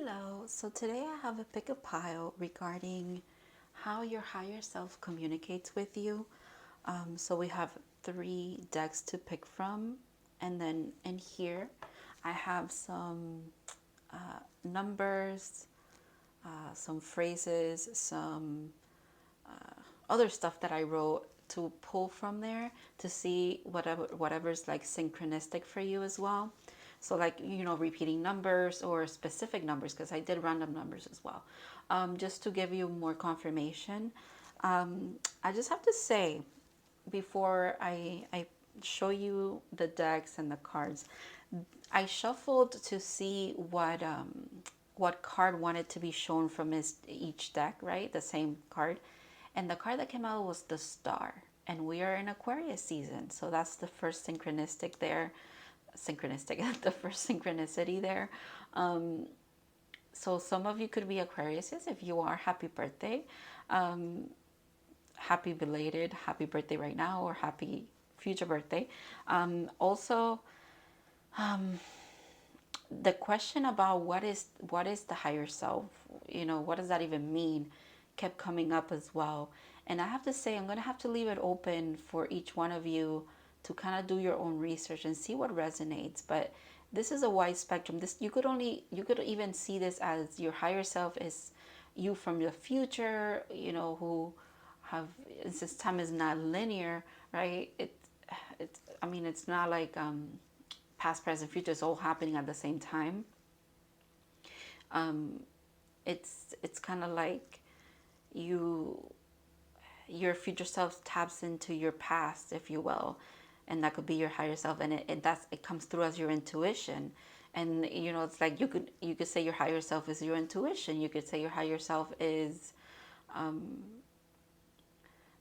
Hello, so today I have a pick a pile regarding how your higher self communicates with you. So we have 3 decks to pick from, and then in here I have some numbers, some phrases, some other stuff that I wrote to pull from there to see whatever's like synchronistic for you as well. So like, repeating numbers or specific numbers, because I did random numbers as well, just to give you more confirmation. I just have to say, before I show you the decks and the cards, I shuffled to see what card wanted to be shown from each deck, right? The same card. And the card that came out was the Star. And we are in Aquarius season. So that's the first synchronistic there. Synchronistic, the first synchronicity there. So some of you could be Aquariuses. If you are, happy birthday. Happy belated, happy birthday right now, or happy future birthday. Also, the question about what is the higher self, what does that even mean, kept coming up as well. And I have to say, I'm going to have to leave it open for each one of you to kind of do your own research and see what resonates. But this is a wide spectrum. This you could even see this as your higher self is you from the future, who have, since time is not linear, right? It's I mean, it's not like past, present, future is all happening at the same time. It's kind of like you your future self taps into your past, if you will, and that could be your higher self, and it comes through as your intuition. And it's like you could say your higher self is your intuition. You could say your higher self is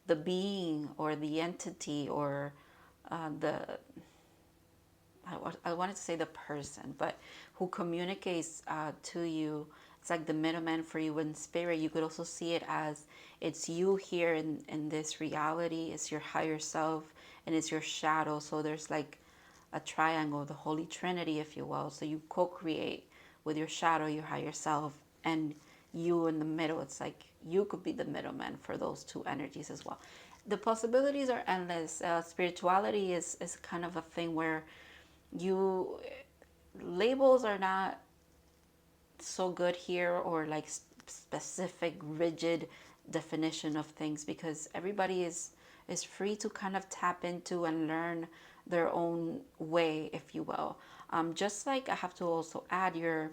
the being or the entity or the I wanted to say the person, but who communicates to you. It's like the middleman for you in spirit. You could also see it as it's you here in this reality. It's your higher self and it's your shadow. So there's like a triangle, the Holy Trinity, if you will. So you co-create with your shadow, your higher self, and you in the middle. It's like you could be the middleman for those two energies as well. The possibilities are endless. Spirituality is kind of a thing where you labels are not so good here, or like specific rigid definition of things, because everybody is free to kind of tap into and learn their own way, if you will. Just like I have to also add, your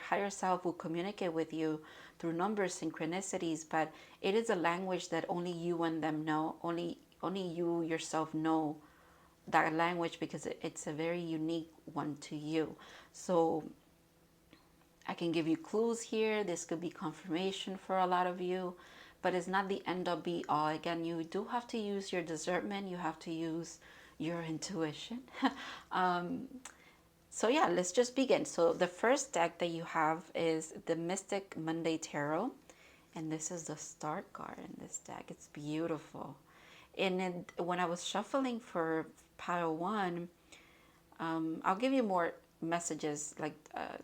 higher self will communicate with you through numbers, synchronicities, but it is a language that only you and them know. Only you yourself know that language, because it's a very unique one to you. So I can give you clues here. This could be confirmation for a lot of you, but it's not the end all be all. Again, you do have to use your discernment. You have to use your intuition. So yeah, let's just begin. So the first deck that you have is the Mystic Monday Tarot, and this is the Star card in this deck. It's beautiful. And when I was shuffling for pile 1, I'll give you more messages, like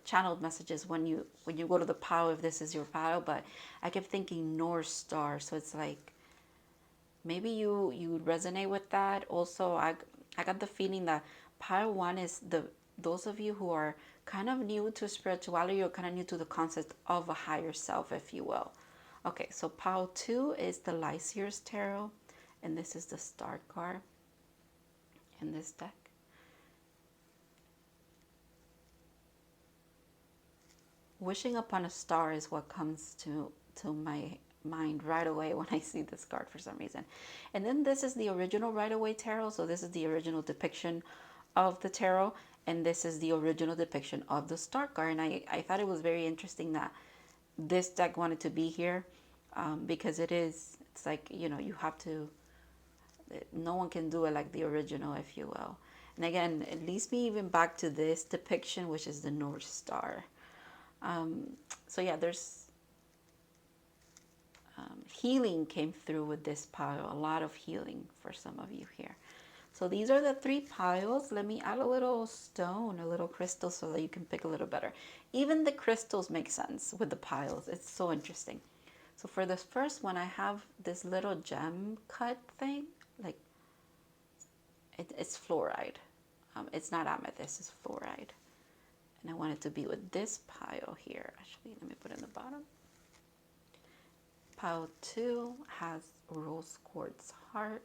channeled messages when you go to the pile, if this is your pile. But I kept thinking North Star, so it's like maybe you resonate with that. Also, I got the feeling that pile 1 is those of you who are kind of new to spirituality, or kind of new to the concept of a higher self, if you will. Okay, so pile 2 is the LIGHTSEERS Tarot, and this is the Star card in this deck. Wishing upon a star is what comes to my mind right away when I see this card for some reason. And then this is the original Right Away Tarot. So this is the original depiction of the tarot, and this is the original depiction of the Star card. And I thought it was very interesting that this deck wanted to be here, because it's like, you have to, no one can do it like the original, if you will. And again, it leads me even back to this depiction, which is the North Star. So yeah, there's healing came through with this pile, a lot of healing for some of you here. So these are the 3 piles. Let me add a little stone, a little crystal, so that you can pick a little better. Even the crystals make sense with the piles. It's so interesting. So for this first one, I have this little gem cut thing. Like, it's fluoride. It's not amethyst, it's fluoride. And I want it to be with this pile here. Actually, let me put it in the bottom. Pile 2 has rose quartz heart.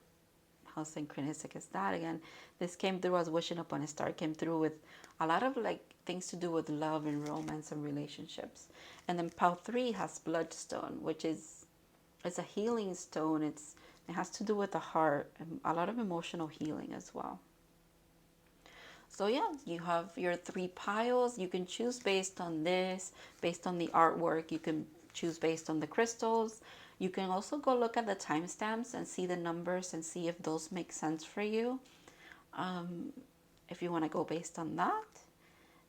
How synchronistic is that? Again, this came through as wishing upon a star. It came through with a lot of like things to do with love and romance and relationships. And then pile 3 has bloodstone, which is, it's a healing stone. It has to do with the heart and a lot of emotional healing as well. So yeah, you have your 3 piles. You can choose based on this, based on the artwork. You can choose based on the crystals. You can also go look at the timestamps and see the numbers and see if those make sense for you. If you want to go based on that.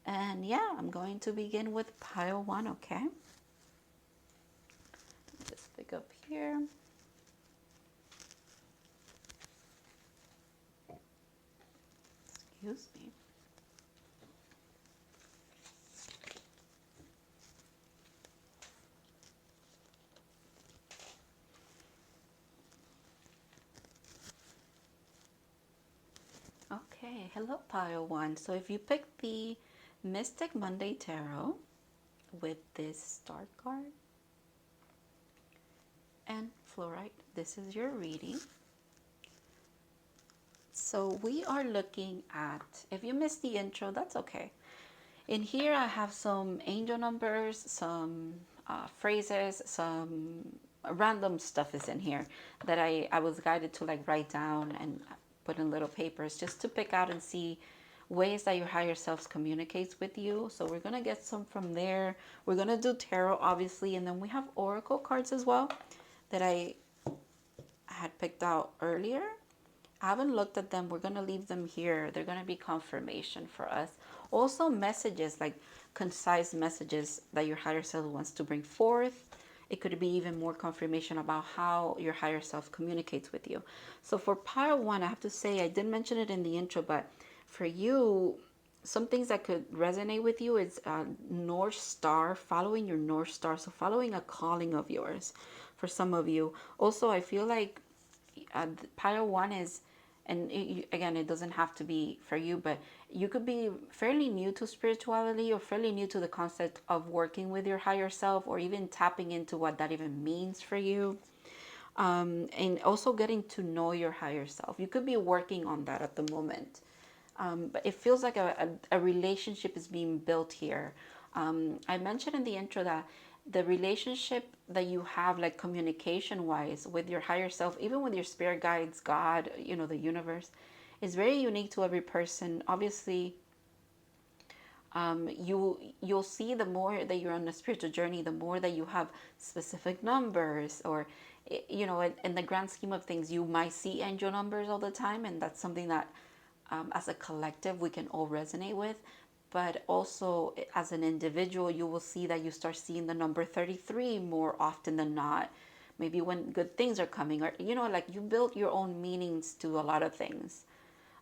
And yeah, I'm going to begin with pile 1, okay? Just pick up here. Excuse me. Okay, hello pile 1. So if you pick the Mystic Monday Tarot with this star card and fluorite, this is your reading. So we are looking at, if you missed the intro, that's okay. In here I have some angel numbers, some phrases, some random stuff is in here that I was guided to like write down and put in little papers just to pick out and see ways that your higher self communicates with you. So we're going to get some from there. We're going to do tarot, obviously, and then we have oracle cards as well that I had picked out earlier. I haven't looked at them. We're going to leave them here. They're going to be confirmation for us. Also messages, like concise messages that your higher self wants to bring forth. It could be even more confirmation about how your higher self communicates with you. So for pile 1, I have to say, I didn't mention it in the intro, but for you, some things that could resonate with you is North Star, following your North Star. So following a calling of yours for some of you. Also, I feel like pile 1 is, and again, it doesn't have to be for you, but you could be fairly new to spirituality or fairly new to the concept of working with your higher self, or even tapping into what that even means for you. And also getting to know your higher self. You could be working on that at the moment. But it feels like a relationship is being built here. I mentioned in the intro that the relationship that you have, like communication wise, with your higher self, even with your spirit guides, God, you know, the universe, is very unique to every person. Obviously, you'll see the more that you're on a spiritual journey, the more that you have specific numbers, or you know, in the grand scheme of things, you might see angel numbers all the time, and that's something that as a collective we can all resonate with. But also as an individual, you will see that you start seeing the number 33 more often than not. Maybe when good things are coming, or you know, like you build your own meanings to a lot of things.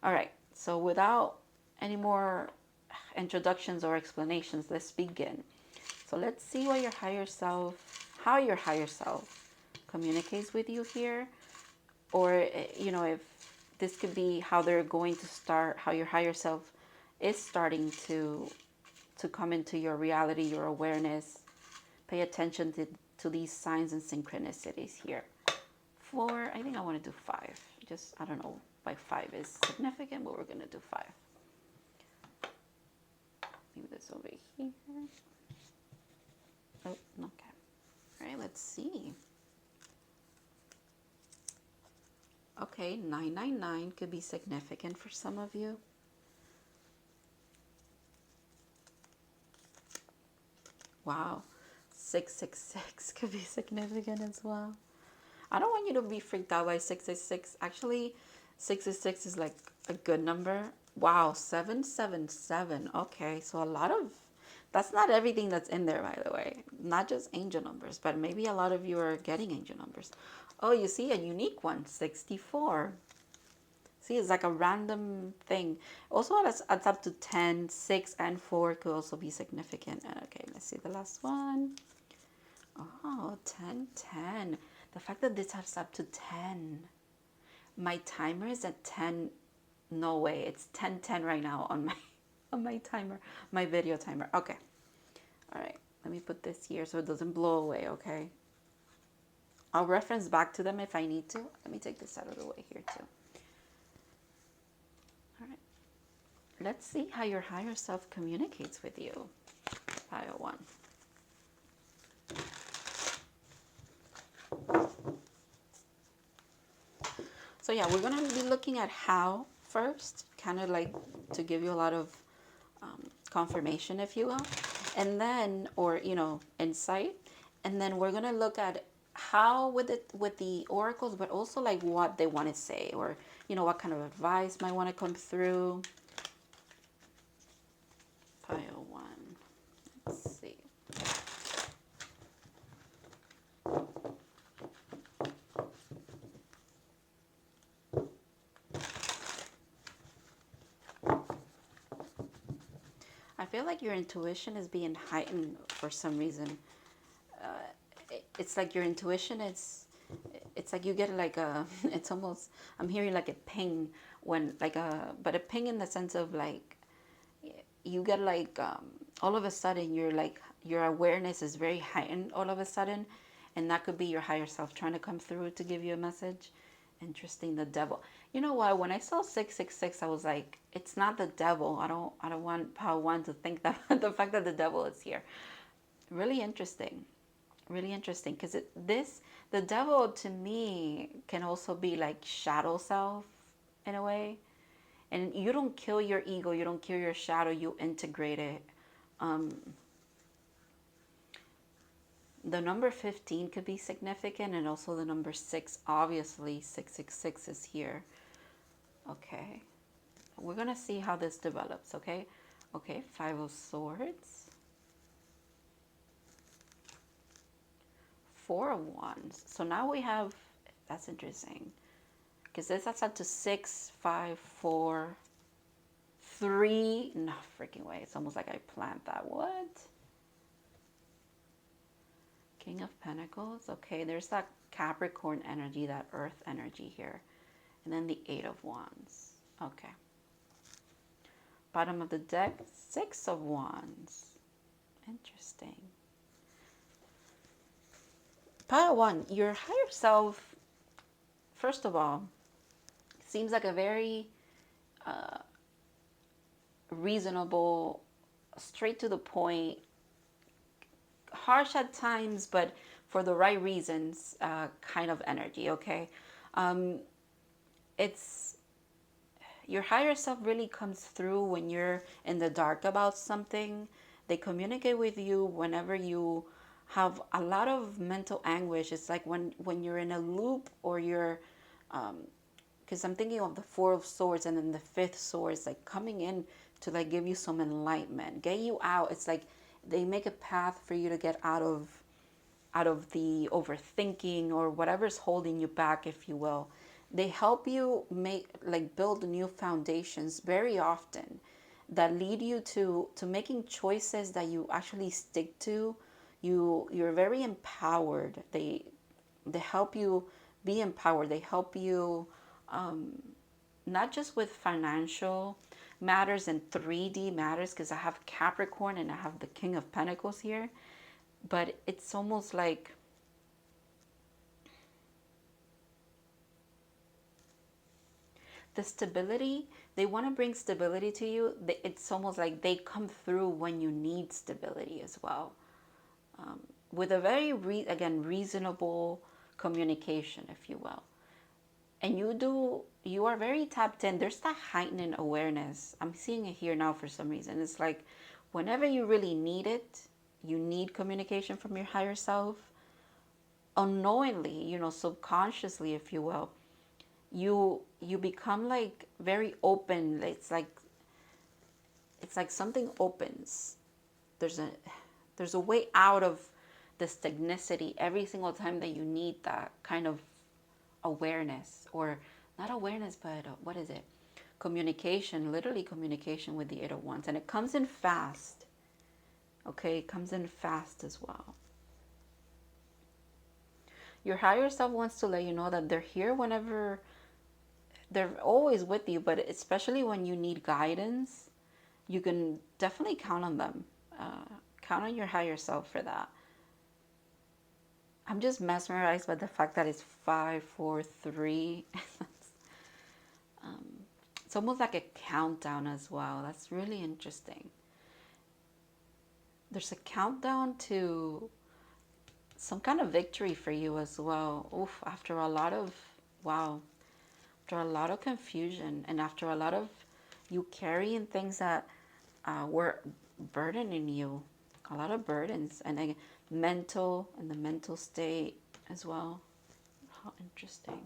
All right, so without any more introductions or explanations, let's begin. So let's see what your higher self, how your higher self communicates with you here, or you know, if this could be how they're going to start, how your higher self is starting to come into your reality, your awareness. Pay attention to these signs and synchronicities here. 4, I think I want to do 5. Just, I don't know why 5 is significant, but we're going to do 5. Leave this over here. Oh, okay. All right, let's see. Okay, 999 could be significant for some of you. Wow, 666 could be significant as well. I don't want you to be freaked out by 666. Actually, 666 is like a good number. Wow, 777. Okay, so a lot of, that's not everything that's in there, by the way. Not just angel numbers, but maybe a lot of you are getting angel numbers. Oh, you see a unique one, 64. See, it's like a random thing. Also, it's up to 10, 6, and 4 could also be significant. Okay, let's see the last one. Oh, 10, 10. The fact that this has up to 10. My timer is at 10. No way, it's 10, 10 right now on my on my timer, my video timer. Okay. All right, let me put this here so it doesn't blow away, okay? I'll reference back to them if I need to. Let me take this out of the way here too. All right. Let's see how your higher self communicates with you. Pile 1. So yeah, we're going to be looking at how first, kind of like to give you a lot of confirmation, if you will, and then, or, you know, insight. And then we're going to look at how with the oracles, but also like what they want to say, or, you know, what kind of advice might want to come through. Pile 1. Let's see. I feel like your intuition is being heightened for some reason. It's like your intuition is, it's like you get like a, it's almost, I'm hearing like a ping when, like a, but a ping in the sense of like, you get like, all of a sudden you're like, your awareness is very heightened all of a sudden. And that could be your higher self trying to come through to give you a message. Interesting, the devil. You know what? When I saw 666, I was like, it's not the devil. I don't want Pile 1 to think that the fact that the devil is here. Really interesting. Really interesting, because the devil to me can also be like shadow self in a way. And you don't kill your ego, you don't kill your shadow, you integrate it. The number 15 could be significant, and also the number 6, obviously 666 is here. Okay, we're gonna see how this develops. Okay, 5 of Swords, 4 of Wands. So now we have, that's interesting, because this adds up to 6, 5, 4, 3. No freaking way. It's almost like I planned that. What? King of Pentacles. Okay, there's that Capricorn energy, that earth energy here. And then the 8 of Wands. Okay. Bottom of the deck, 6 of Wands. Interesting. Pile 1, your higher self, first of all, seems like a very reasonable, straight to the point, harsh at times, but for the right reasons, kind of energy, okay? It's, your higher self really comes through when you're in the dark about something. They communicate with you whenever you have a lot of mental anguish. It's like when you're in a loop, or you're, because I'm thinking of the 4 of Swords and then the 5th Swords, like coming in to like give you some enlightenment, get you out. It's like they make a path for you to get out of the overthinking or whatever's holding you back, if you will. They help you build new foundations very often that lead you to making choices that you actually stick to. You're very empowered. They help you be empowered. They help you not just with financial matters and 3D matters, because I have Capricorn and I have the King of Pentacles here, but it's almost like the stability. They want to bring stability to you. It's almost like they come through when you need stability as well, with a very reasonable communication, if you will. And you are very tapped in. There's that heightened awareness. I'm seeing it here now for some reason. It's like whenever you really need it, you need communication from your higher self, unknowingly, subconsciously, if you will, you become like very open. It's like something opens. There's a way out of the stagnicity every single time that you need that kind of awareness, or not awareness, but what is it? Communication, literally communication with the Eight of Wands. And it comes in fast. Okay, it comes in fast as well. Your higher self wants to let you know that they're here whenever, they're always with you, but especially when you need guidance, you can definitely count on them. Count on your higher self for that. I'm just mesmerized by the fact that it's 5, 4, 3. It's almost like a countdown as well. That's really interesting. There's a countdown to some kind of victory for you as well. Oof, after a lot of, wow, after a lot of confusion and after a lot of you carrying things that were burdening you, a lot of burdens, and again, mental, and the mental state as well. How interesting.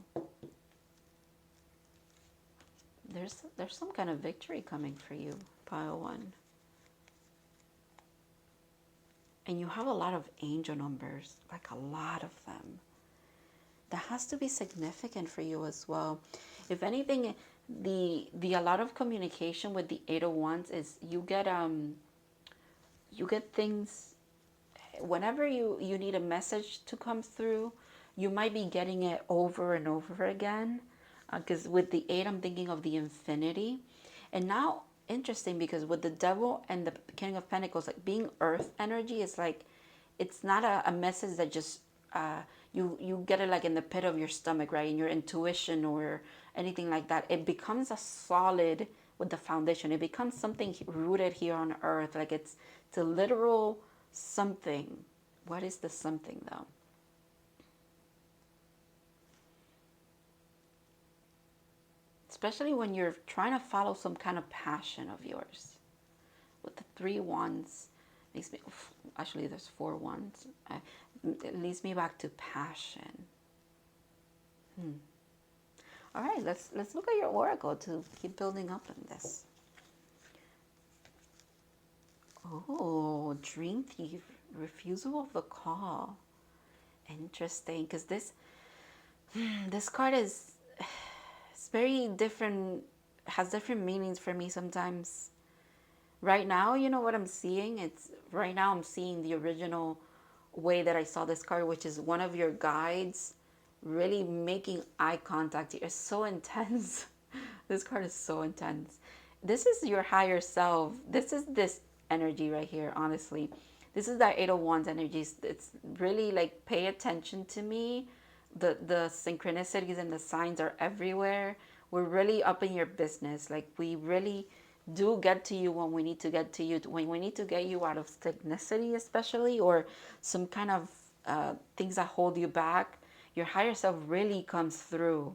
There's some kind of victory coming for you, pile 1. And you have a lot of angel numbers, like a lot of them. That has to be significant for you as well. If anything, the a lot of communication with the Eight of Wands is you get things whenever you need a message to come through, you might be getting it over and over again. Because with the 8, I'm thinking of the infinity. And now, interesting, because with the Devil and the King of Pentacles, like being earth energy, is like, it's not a message that just, you get it like in the pit of your stomach, right? In your intuition or anything like that. It becomes a solid with the foundation. It becomes something rooted here on earth. Like it's a literal something. What is the something though? Especially when you're trying to follow some kind of passion of yours. With the 3 wands, makes me, actually there's 4 wands. It leads me back to passion. All right, let's look at your oracle to keep building up on this. Oh, Dream Thief, refusal of the call. Interesting, because this card is, it's very different, has different meanings for me sometimes. Right now, you know what I'm seeing? It's right now I'm seeing the original way that I saw this card, which is one of your guides really making eye contact. It's so intense. This card is so intense. This is your higher self. This is this energy right here, honestly. This is that 8 of Wands energy. It's really like, pay attention to me. The synchronicities and the signs are everywhere. We're really up in your business. Like, we really do get to you when we need to get to you. When we need to get you out of stagnancy, especially, or some kind of things that hold you back, your higher self really comes through.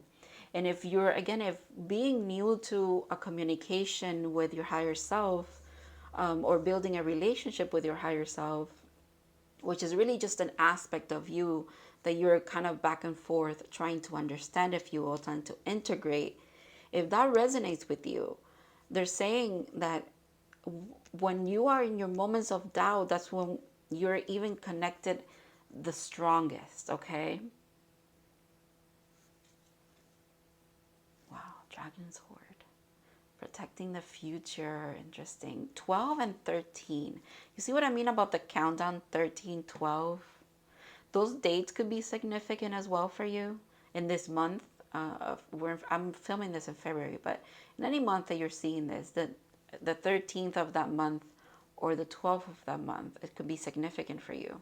And if you're, again, if being new to a communication with your higher self, or building a relationship with your higher self, which is really just an aspect of you that you're kind of back and forth trying to understand, if you will, trying to integrate. If that resonates with you, they're saying that when you are in your moments of doubt, that's when you're even connected the strongest, okay? Wow, Dragon's Horde. Protecting the future, interesting. 12 and 13. You see what I mean about the countdown, 13, 12? Those dates could be significant as well for you in this month. I'm filming this in February, but in any month that you're seeing this, the 13th of that month or the 12th of that month, it could be significant for you.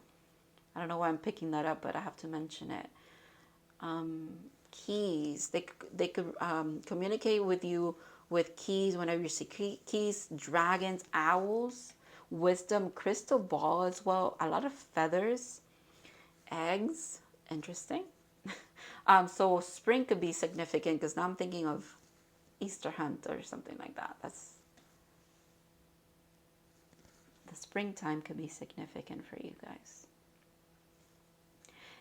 I don't know why I'm picking that up, but I have to mention it. Keys, they could communicate with you with keys whenever you see keys, dragons, owls, wisdom, crystal ball as well, a lot of feathers, eggs, interesting. So spring could be significant because now I'm thinking of Easter hunt or something like that. That's the springtime could be significant for you guys.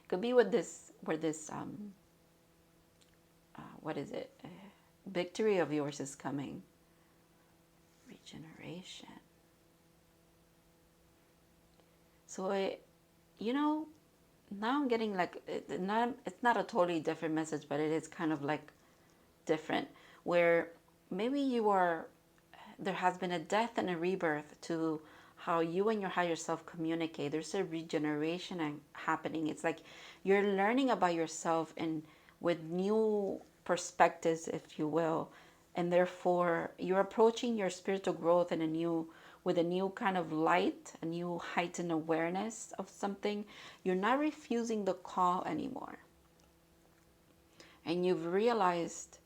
Could be with this, where this what is it? Victory of yours is coming. Regeneration. So you know, now I'm getting like, it's not a totally different message, but it is kind of like different, where maybe there has been a death and a rebirth to how you and your higher self communicate. There's a regeneration happening. It's like you're learning about yourself and with new perspectives, if you will, and therefore you're approaching your spiritual growth in with a new kind of light, a new heightened awareness of something. You're not refusing the call anymore, and you've realized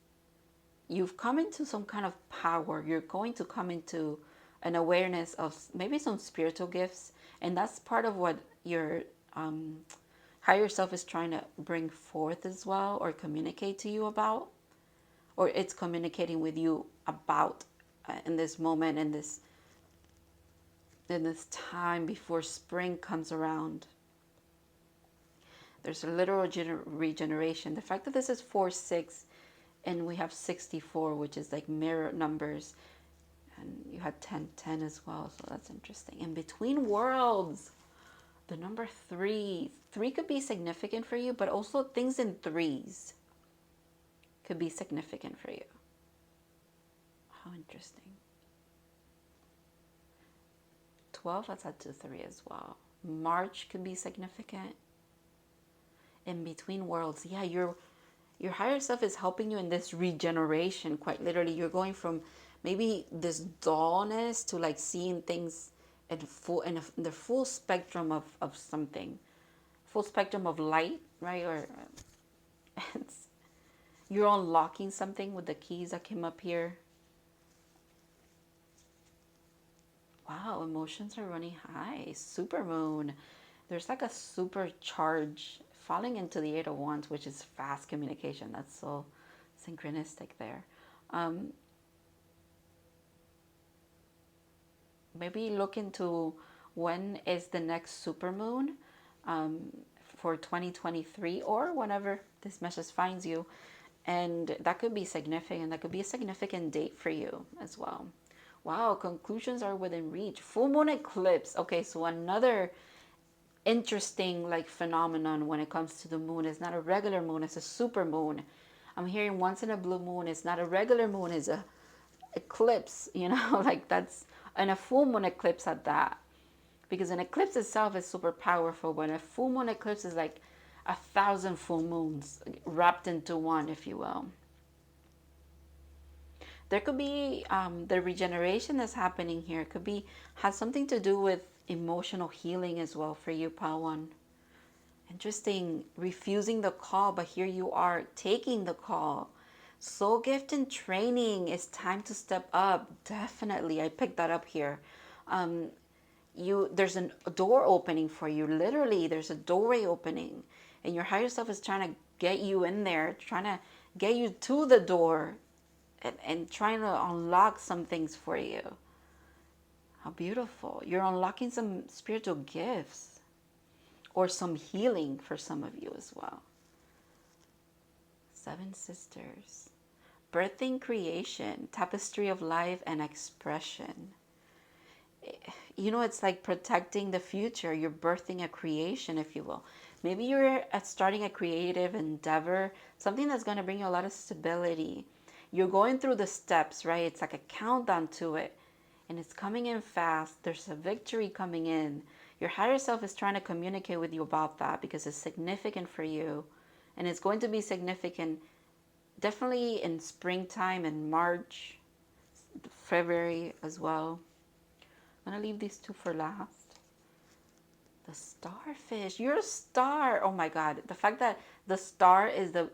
you've come into some kind of power. You're going to come into an awareness of maybe some spiritual gifts, and that's part of what your higher self is trying to bring forth as well, or communicate to you about, or it's communicating with you about in this moment, in this time before spring comes around. There's a literal regeneration. The fact that this is 4-6 and we have 64, which is like mirror numbers, and you had 10-10 as well, so that's interesting. In between worlds, the number 3 could be significant for you, but also things in threes could be significant for you. How interesting. 12, that's at 2-3 as well. March could be significant. In between worlds, yeah, your higher self is helping you in this regeneration. Quite literally, you're going from maybe this dullness to like seeing things in the full spectrum of something, full spectrum of light, right? Or you're unlocking something with the keys that came up here. Wow, emotions are running high. Super moon. There's like a supercharge falling into the 8 of Wands, which is fast communication. That's so synchronistic there. Maybe look into when is the next supermoon for 2023, or whenever this message finds you. And that could be significant. That could be a significant date for you as well. Wow, conclusions are within reach. Full moon eclipse. Okay, so another interesting like phenomenon when it comes to the moon. It's not a regular moon, it's a super moon. I'm hearing once in a blue moon. It's not a regular moon, it's a eclipse, you know, like that's, and a full moon eclipse at that, because an eclipse itself is super powerful, but a full moon eclipse is like 1,000 full moons wrapped into one, if you will. There could be the regeneration that's happening here could be has something to do with emotional healing as well for you, Pawan. Interesting. Refusing the call, but here you are taking the call. Soul gift and training. It's time to step up. Definitely, I picked that up here. There's a door opening for you. Literally, there's a doorway opening, and your higher self is trying to get you in there, trying to get you to the door, and trying to unlock some things for you. How beautiful. You're unlocking some spiritual gifts or some healing for some of you as well. 7 sisters. Birthing creation, tapestry of life and expression. You know, it's like protecting the future. You're birthing a creation, if you will. Maybe you're starting a creative endeavor, something that's going to bring you a lot of stability. You're going through the steps, right? It's like a countdown to it. And it's coming in fast. There's a victory coming in. Your higher self is trying to communicate with you about that because it's significant for you. And it's going to be significant definitely in springtime, in March, February as well. I'm going to leave these 2 for last. The starfish. You're a star. Oh my God. The fact that the star is the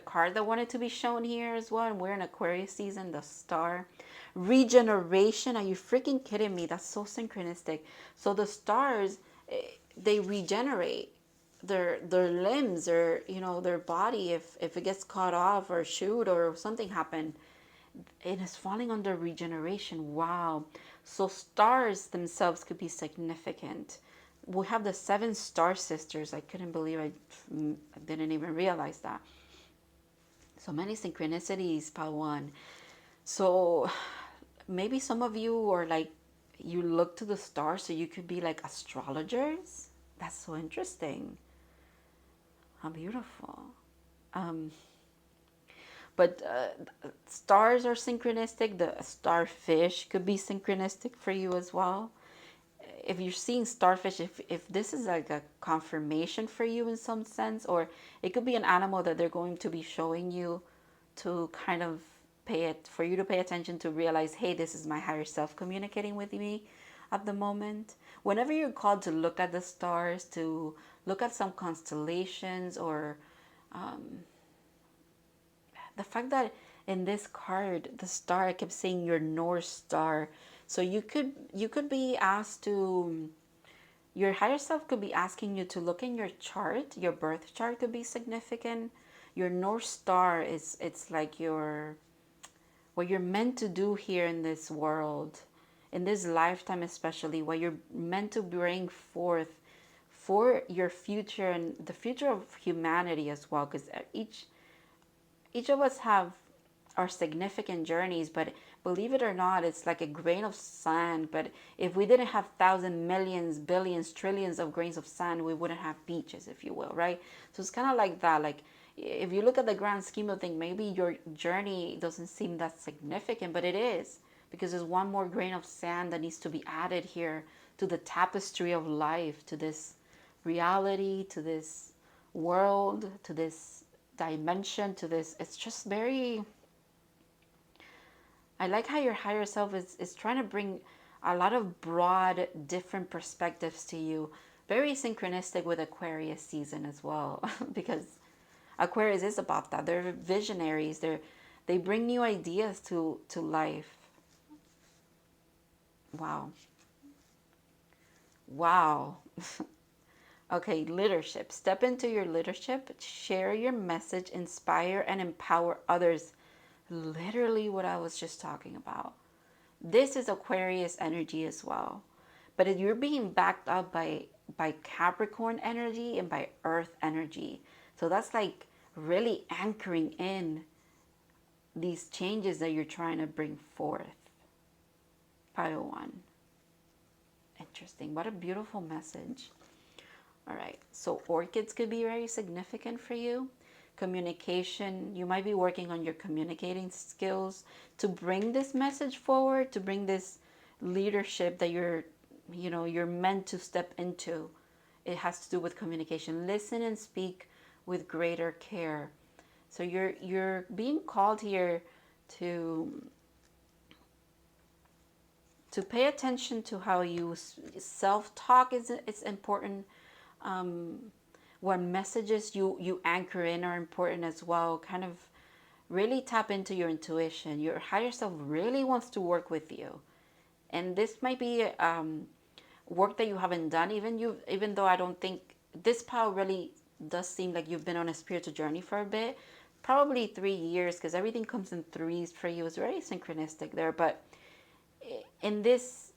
card that wanted to be shown here as well, and we're in Aquarius season, the star. Regeneration. Are you freaking kidding me? That's so synchronistic. So the stars, they regenerate their limbs, or you know, their body if it gets cut off or shoot or something happened. It is falling under regeneration. Wow. So stars themselves could be significant. We have the 7 star sisters. I couldn't believe I didn't even realize that. So many synchronicities, Pawan. So maybe some of you are like, you look to the stars, so you could be like astrologers. That's so interesting. How beautiful. But stars are synchronistic. The starfish could be synchronistic for you as well. If you're seeing starfish, if this is like a confirmation for you in some sense, or it could be an animal that they're going to be showing you to kind of for you to pay attention to realize, hey, this is my higher self communicating with me at the moment. Whenever you're called to look at the stars, to look at some constellations, or the fact that in this card, the star, I kept saying your North Star. So you could be asked to, your higher self could be asking you to look in your chart. Your birth chart could be significant. Your North Star is, it's like your, what you're meant to do here in this world, in this lifetime especially, what you're meant to bring forth for your future and the future of humanity as well, because each of us have our significant journeys, but believe it or not, it's like a grain of sand. But if we didn't have thousands, millions, billions, trillions of grains of sand, we wouldn't have beaches, if you will, right? So it's kind of like that. Like if you look at the grand scheme of things, maybe your journey doesn't seem that significant, but it is, because there's one more grain of sand that needs to be added here to the tapestry of life, to this reality, to this world, to this dimension, to this. It's just very, I like how your higher self is trying to bring a lot of broad, different perspectives to you. Very synchronistic with Aquarius season as well, because Aquarius is about that. They're visionaries. They bring new ideas to life. Wow. Wow. Okay, leadership. Step into your leadership. Share your message. Inspire and empower others. Literally what I was just talking about. This is Aquarius energy as well. But if you're being backed up by Capricorn energy and by Earth energy. So that's like really anchoring in these changes that you're trying to bring forth. 501. Interesting. What a beautiful message. All right. So orchids could be very significant for you. Communication. You might be working on your communicating skills to bring this message forward, to bring this leadership that you're meant to step into. It has to do with communication. Listen and speak with greater care. So you're being called here to pay attention to how you self-talk is important. What messages you anchor in are important as well. Kind of really tap into your intuition. Your higher self really wants to work with you, and this might be work that you haven't done. Even though I don't think this power really does seem like you've been on a spiritual journey for a bit, probably 3 years, because everything comes in threes for you. It's very synchronistic there, but in this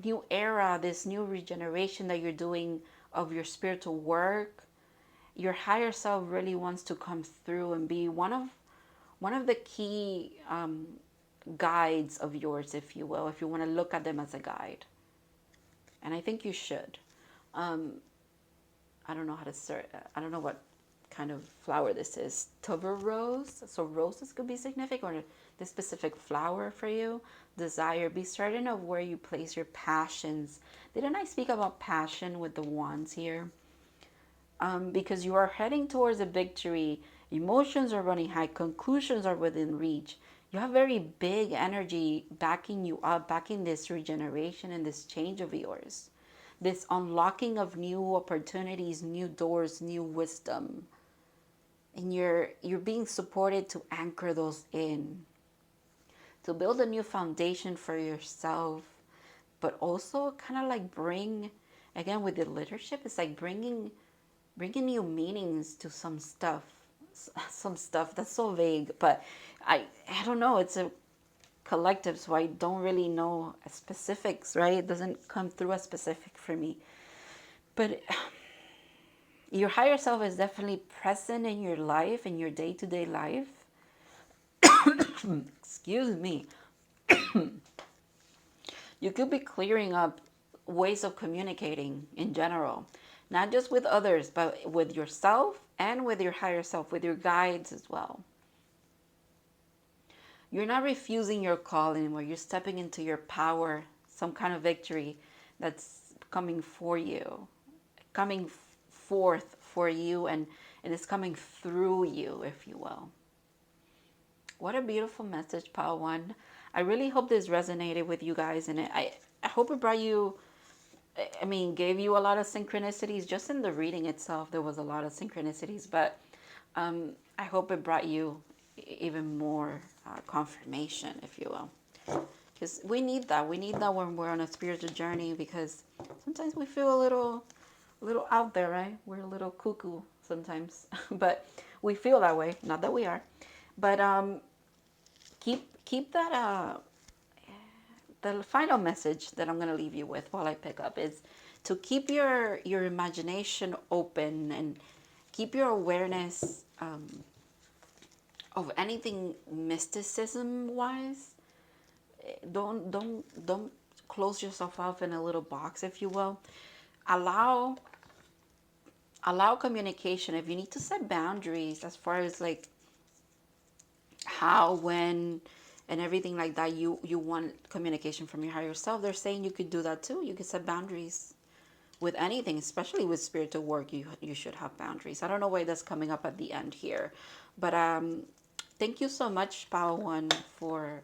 new era, this new regeneration that you're doing of your spiritual work, your higher self really wants to come through and be one of the key guides of yours, if you will, if you want to look at them as a guide. And I think you should. I don't know how to start. I don't know what kind of flower this is. Tuberose. So roses could be significant, or this specific flower for you. Desire. Be certain of where you place your passions. Didn't I speak about passion with the wands here? Because you are heading towards a victory. Emotions are running high. Conclusions are within reach. You have very big energy backing you up, backing this regeneration and this change of yours. This unlocking of new opportunities, new doors, new wisdom. And you're being supported to anchor those in. To build a new foundation for yourself. But also kind of like bring, again with the leadership, it's like bringing new meanings to some stuff. Some stuff that's so vague, but I don't know, it's a collective, so I don't really know specifics, right? It doesn't come through as specific for me. But your higher self is definitely present in your life, in your day-to-day life. Excuse me. You could be clearing up ways of communicating in general, not just with others, but with yourself and with your higher self, with your guides as well. you're not refusing your call anymore. You're stepping into your power, some kind of victory that's coming for you, coming forth for you, and it's coming through you, if you will. What a beautiful message, Pile One. I really hope this resonated with you guys, and I hope it brought you, I mean, gave you a lot of synchronicities. Just in the reading itself, there was a lot of synchronicities, but I hope it brought you even more confirmation, if you will. Because we need that. We need that when we're on a spiritual journey, because sometimes we feel a little out there, right? We're a little cuckoo sometimes, but we feel that way. Not that we are, but keep that. The final message that I'm going to leave you with while I pick up is to keep your imagination open and keep your awareness of anything mysticism wise. Don't close yourself off in a little box, if you will. Allow communication. If you need to set boundaries as far as like how, when, and everything like that, you want communication from your higher self, they're saying you could do that too. You could set boundaries with anything, especially with spiritual work. You should have boundaries. I don't know why that's coming up at the end here, but thank you so much, Power One, for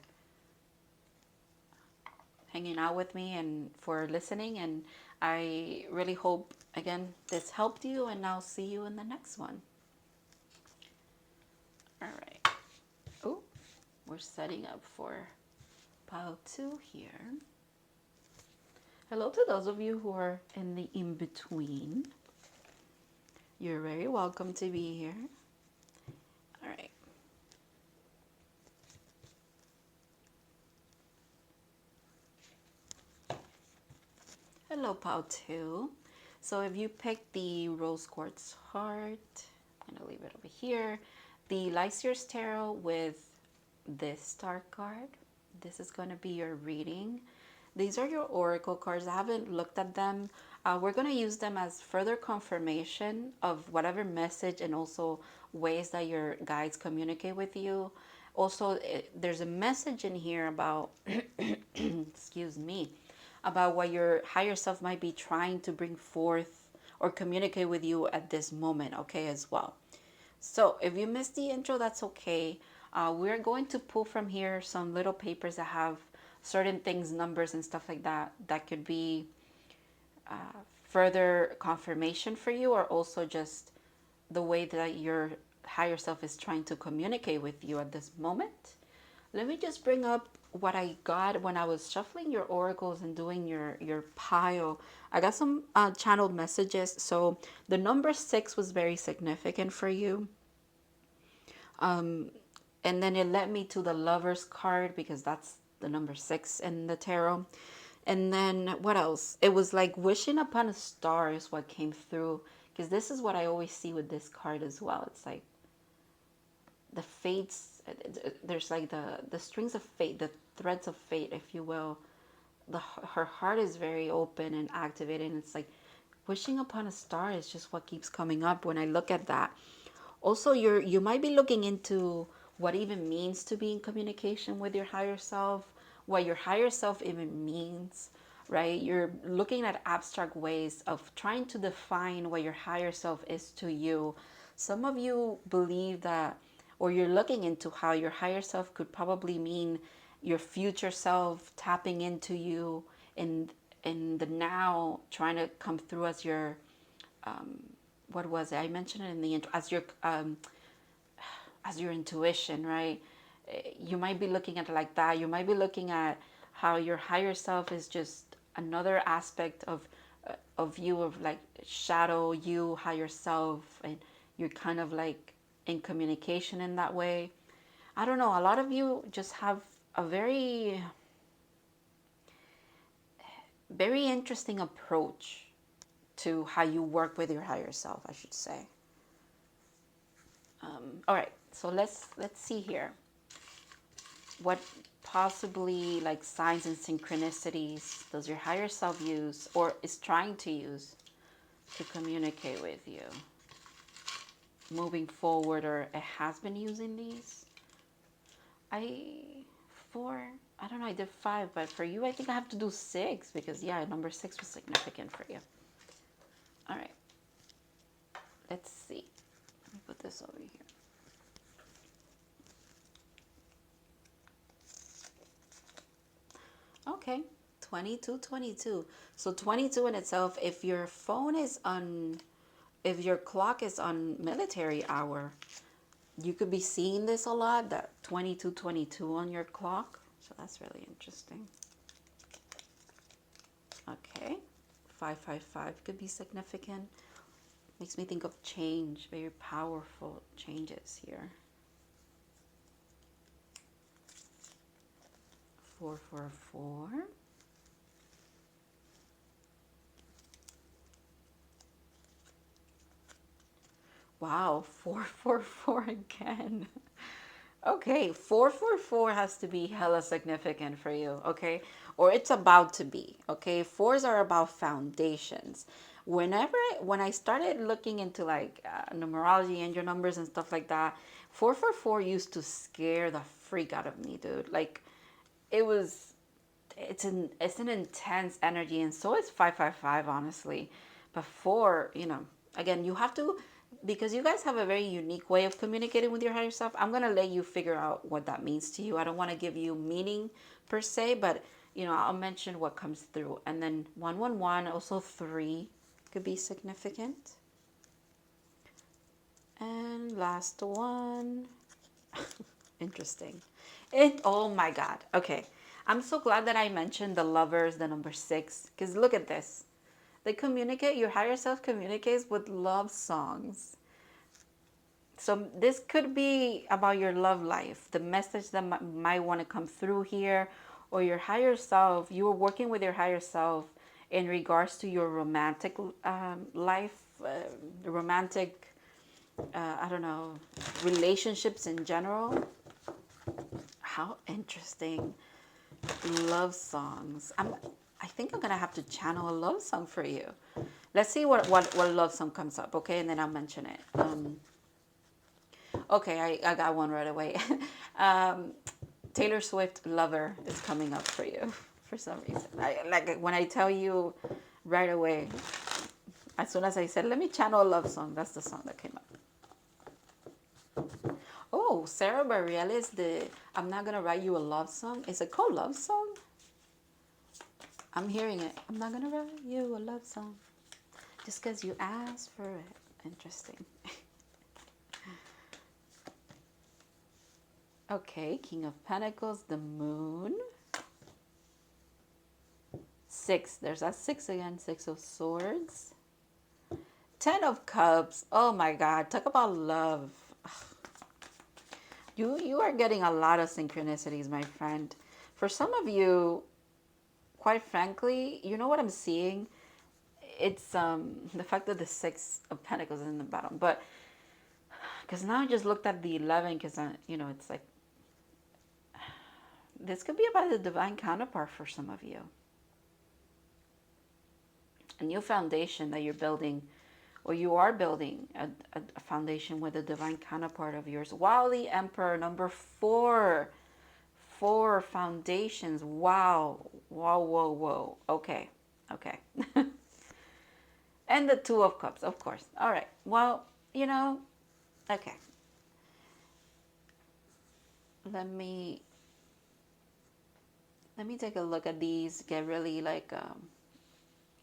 hanging out with me and for listening. And I really hope, again, this helped you, and I'll see you in the next one. All right. Oh, we're setting up for pile 2 here. Hello to those of you who are in the in-between. You're very welcome to be here. All right. Hello, pile 2. So if you pick the rose quartz heart, I'm going to leave it over here. The LIGHTSEERS tarot with this star card. This is going to be your reading. These are your oracle cards. I haven't looked at them. We're going to use them as further confirmation of whatever message and also ways that your guides communicate with you. Also, there's a message in here about, excuse me, about what your higher self might be trying to bring forth or communicate with you at this moment, okay, as well. So if you missed the intro, that's okay. We're going to pull from here some little papers that have certain things, numbers and stuff like that, that could be further confirmation for you, or also just the way that your higher self is trying to communicate with you at this moment. Let me just bring up what I got when I was shuffling your oracles and doing your pile. I got some channeled messages. So the number 6 was very significant for you. And then it led me to the Lover's card, because that's the number 6 in the tarot. And then what else? It was like wishing upon a star is what came through, because this is what I always see with this card as well. It's like the fates, there's like the strings of fate, the threads of fate, if you will. Her heart is very open and activated, and it's like wishing upon a star is just what keeps coming up when I look at that. Also, you might be looking into what even means to be in communication with your higher self, what your higher self even means, right? You're looking at abstract ways of trying to define what your higher self is to you. Some of you believe that, or you're looking into how your higher self could probably mean your future self tapping into you in the now, trying to come through as your what was it? I mentioned it in the intro, as your intuition, right? You might be looking at it like that. You might be looking at how your higher self is just another aspect of you, of like shadow you, higher self, and you're kind of like in communication in that way. I don't know. A lot of you just have a very, very interesting approach to how you work with your higher self, I should say. All right, so let's see here. What possibly like signs and synchronicities does your higher self use, or is trying to use, to communicate with you moving forward, or it has been using these? I, 4, I don't know, I did 5, but for you, I think I have to do 6 because, yeah, number 6 was significant for you. All right. Let's see. Let me put this over here. Okay, 22, 22. So 22 in itself, if your phone is on, if your clock is on military hour, you could be seeing this a lot, that 22, 22 on your clock. So that's really interesting. Okay, 555 could be significant. Makes me think of change, very powerful changes here. 444. Wow, 444 again. Okay, 444 has to be hella significant for you, okay? Or it's about to be, okay? Fours are about foundations. When I started looking into like numerology, angel numbers and stuff like that, 444 used to scare the freak out of me, dude. Like, it was, it's an intense energy, and so is 555, honestly. But 4, again, you have to, because you guys have a very unique way of communicating with your higher self. I'm going to let you figure out what that means to you. I don't want to give you meaning per se, but I'll mention what comes through. And then 111, also 3 could be significant. And last one. Interesting. Oh my God. Okay. I'm so glad that I mentioned the lovers, the number 6, because look at this. They communicate, your higher self communicates with love songs. So this could be about your love life, the message that might want to come through here, or your higher self. You were working with your higher self in regards to your romantic life, romantic, I don't know, relationships in general. How interesting. Love songs. I think I'm gonna have to channel a love song for you. Let's see what love song comes up, okay? And then I'll mention it. Okay, I got one right away. Taylor Swift Lover is coming up for you for some reason. Like when I tell you right away, as soon as I said, let me channel a love song, that's the song that came up. Oh, Sarah Bareilles, I'm Not Gonna Write You a Love Song. Is it called Love Song? I'm hearing it. I'm not gonna write you a love song just because you asked for it. Interesting. Okay, King of Pentacles, the Moon. 6, there's that 6 again, 6 of Swords. 10 of Cups, oh my God, talk about love. You are getting a lot of synchronicities, my friend. For some of you, quite frankly, you know what I'm seeing? It's the fact that the 6 of Pentacles is in the bottom, but because now I just looked at the 11, because it's like this could be about the divine counterpart for some of you. A new foundation that you're building, or you are building a foundation with a divine counterpart of yours. Wow, the Emperor, number 4. 4 foundations. Wow. Whoa, whoa, whoa. Okay. Okay. And the 2 of Cups, of course. All right. Well, okay. Let me take a look at these. Get really like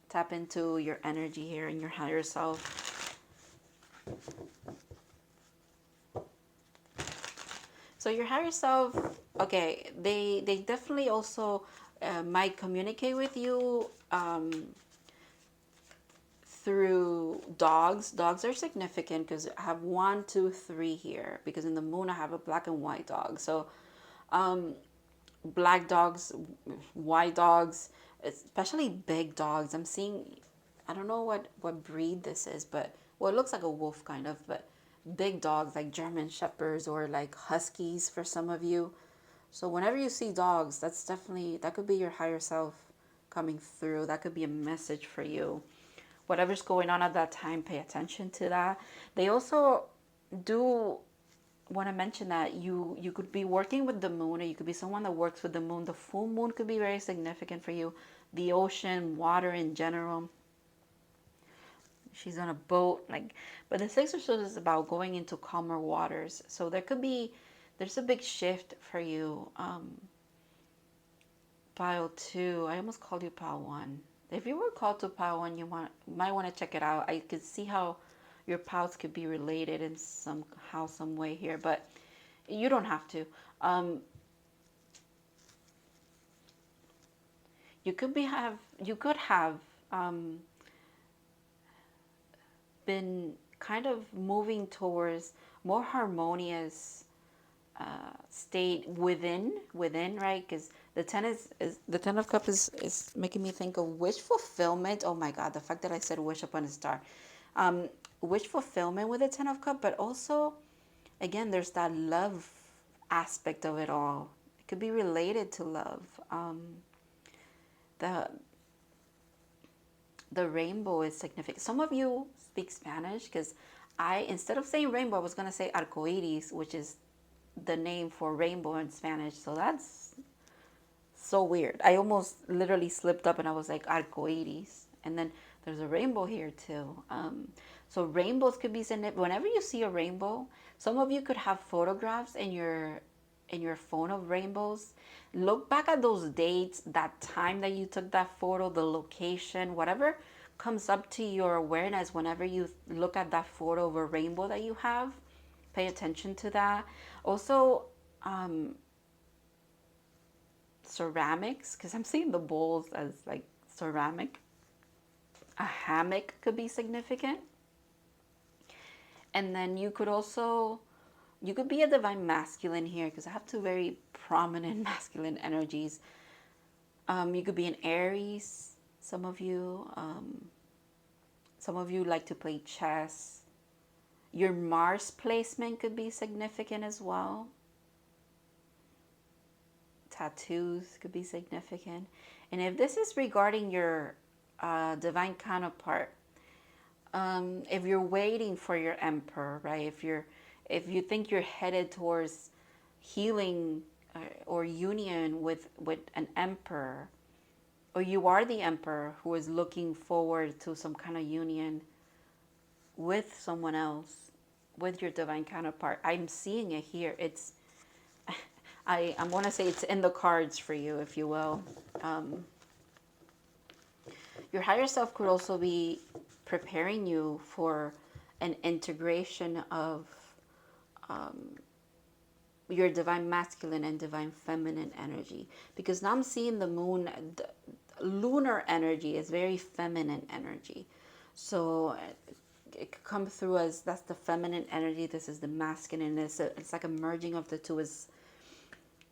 tap into your energy here and your higher self. So your higher self, okay, they definitely also might communicate with you through dogs. Dogs are significant because I have 1, 2, 3 here, because in the Moon I have a black and white dog. So black dogs, white dogs, especially big dogs. I'm seeing, I don't know what breed this is, but well, it looks like a wolf kind of, but big dogs like German Shepherds or like Huskies for some of you. So whenever you see dogs, that could be your higher self coming through. That could be a message for you. Whatever's going on at that time, pay attention to that. They also do want to mention that you could be working with the moon, or you could be someone that works with the moon. The full moon could be very significant for you. The ocean, water in general. She's on a boat, like, but the Six of Swords is about going into calmer waters. So there's a big shift for you. Pile 2, I almost called you pile 1. If you were called to pile 1, you might want to check it out. I could see how your piles could be related in somehow, some way here, but you don't have to. You could have been kind of moving towards more harmonious state within, right? Because the the Ten of Cups is making me think of wish fulfillment. Oh my God, the fact that I said wish upon a star. Wish fulfillment with the Ten of Cups, but also, again, there's that love aspect of it all. It could be related to love. The rainbow is significant. Some of you speak Spanish, because instead of saying rainbow, I was going to say arcoiris, which is the name for rainbow in Spanish. So that's so weird. I almost literally slipped up and I was like arcoiris. And then there's a rainbow here too. So rainbows could be significant. Whenever you see a rainbow, some of you could have photographs in your phone of rainbows. Look back at those dates, that time that you took that photo, the location, whatever comes up to your awareness whenever you look at that photo of a rainbow that you have. Pay attention to that. Also, ceramics, because I'm seeing the bowls as like ceramic. A hammock could be significant. And then you could be a divine masculine here, because I have two very prominent masculine energies. You could be an Aries, some of you. Some of you like to play chess. Your Mars placement could be significant as well. Tattoos could be significant. And if this is regarding your divine counterpart, if you're waiting for your emperor, right? If you think you're headed towards healing or union with an emperor, or you are the emperor who is looking forward to some kind of union with someone else, with your divine counterpart, I'm seeing it here. I want to say it's in the cards for you, if you will. Your higher self could also be preparing you for an integration of your divine masculine and divine feminine energy. Because now I'm seeing the moon, the lunar energy is very feminine energy. So it could come through as that's the feminine energy, this is the masculine. It's like a merging of the two.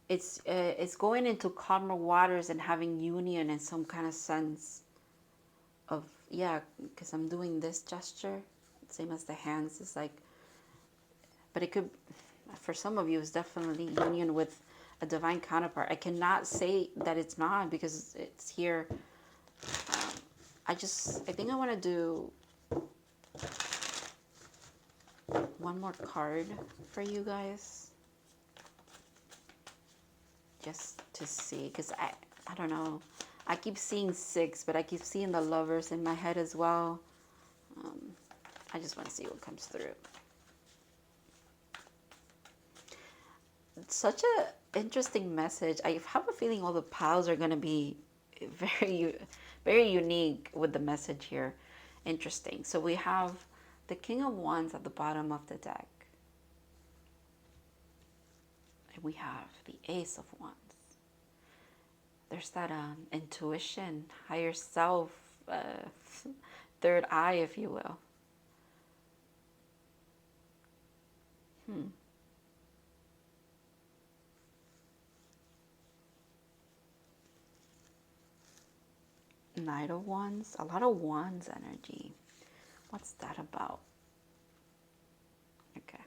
It's going into calmer waters and having union in some kind of sense of, yeah, because I'm doing this gesture, same as the hands. It's like, but it could, for some of you, it's definitely union with a divine counterpart. I cannot say that it's not, because it's here. I think I want to do one more card for you guys, just to see, because I don't know. I keep seeing 6, but I keep seeing the Lovers in my head as well. I just want to see what comes through. It's such a interesting message. I have a feeling all the piles are going to be very, very unique with the message here. Interesting. So we have the King of Wands at the bottom of the deck. And we have the Ace of Wands. There's that intuition, higher self, third eye, if you will. Knight of Wands, a lot of Wands energy. What's that about? Okay.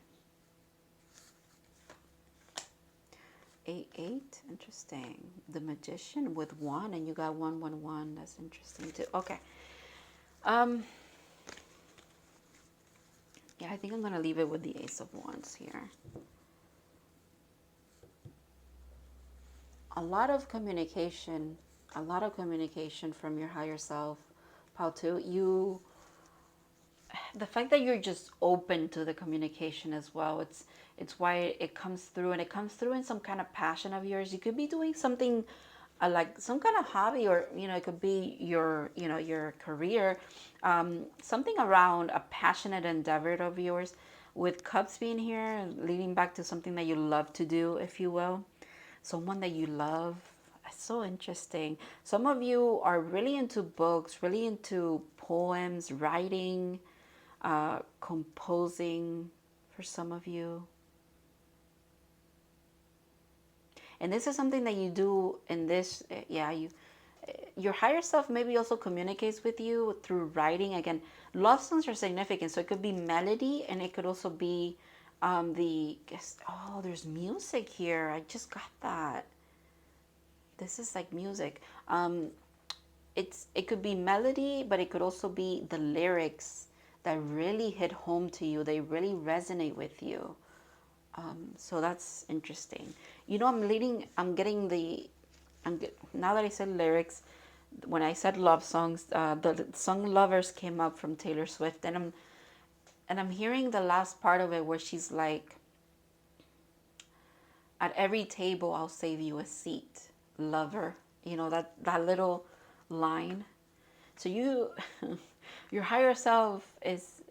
8-8, interesting. The Magician with 1, and you got 1-1-1. That's interesting too. Okay. Yeah, I think I'm gonna leave it with the Ace of Wands here. a lot of communication, a lot of communication from your higher self, Pautu. The fact that you're just open to the communication as well, it's why it comes through, and it comes through in some kind of passion of yours. You could be doing something like some kind of hobby, or it could be your your career, something around a passionate endeavor of yours, with cups being here, leading back to something that you love to do, if you will, someone that you love. It's so interesting. Some of you are really into books, really into poems, writing, composing, for some of you. And this is something that you do in this, your higher self maybe also communicates with you through writing. Again, love songs are significant, so it could be melody, and it could also be oh, there's music here. I just got that. This is like music. It could be melody, but it could also be the lyrics that really hit home to you. They really resonate with you. So that's interesting. Now that I said lyrics, when I said love songs, the song Lovers came up from Taylor Swift, and I'm hearing the last part of it where she's like, at every table I'll save you a seat, lover. That little line. So your higher self is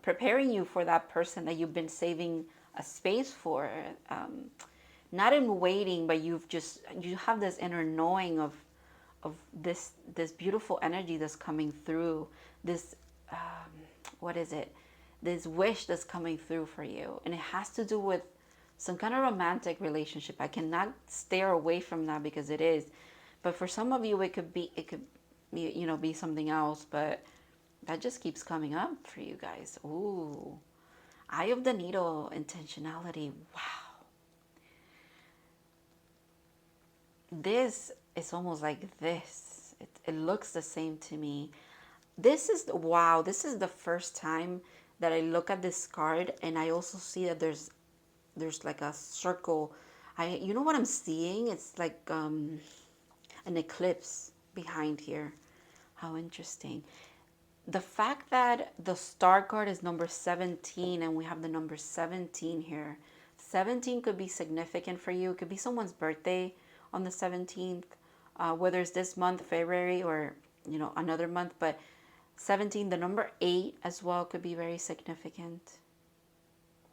preparing you for that person that you've been saving a space for, not in waiting, but you have this inner knowing of this beautiful energy that's coming through, this what is it, this wish that's coming through for you, and it has to do with some kind of romantic relationship. I cannot stare away from that because it is, but for some of you it could be be something else, but that just keeps coming up for you guys. Ooh, Eye of the Needle, intentionality. Wow. This is almost like this. It looks the same to me. This is the first time that I look at this card, and I also see that there's like a circle. You know what I'm seeing? It's like an eclipse behind here. How interesting. The fact that the star card is number 17, and we have the number 17 here. 17 could be significant for you. It could be someone's birthday on the 17th, whether it's this month, February, or another month. But 17, the number 8 as well, could be very significant.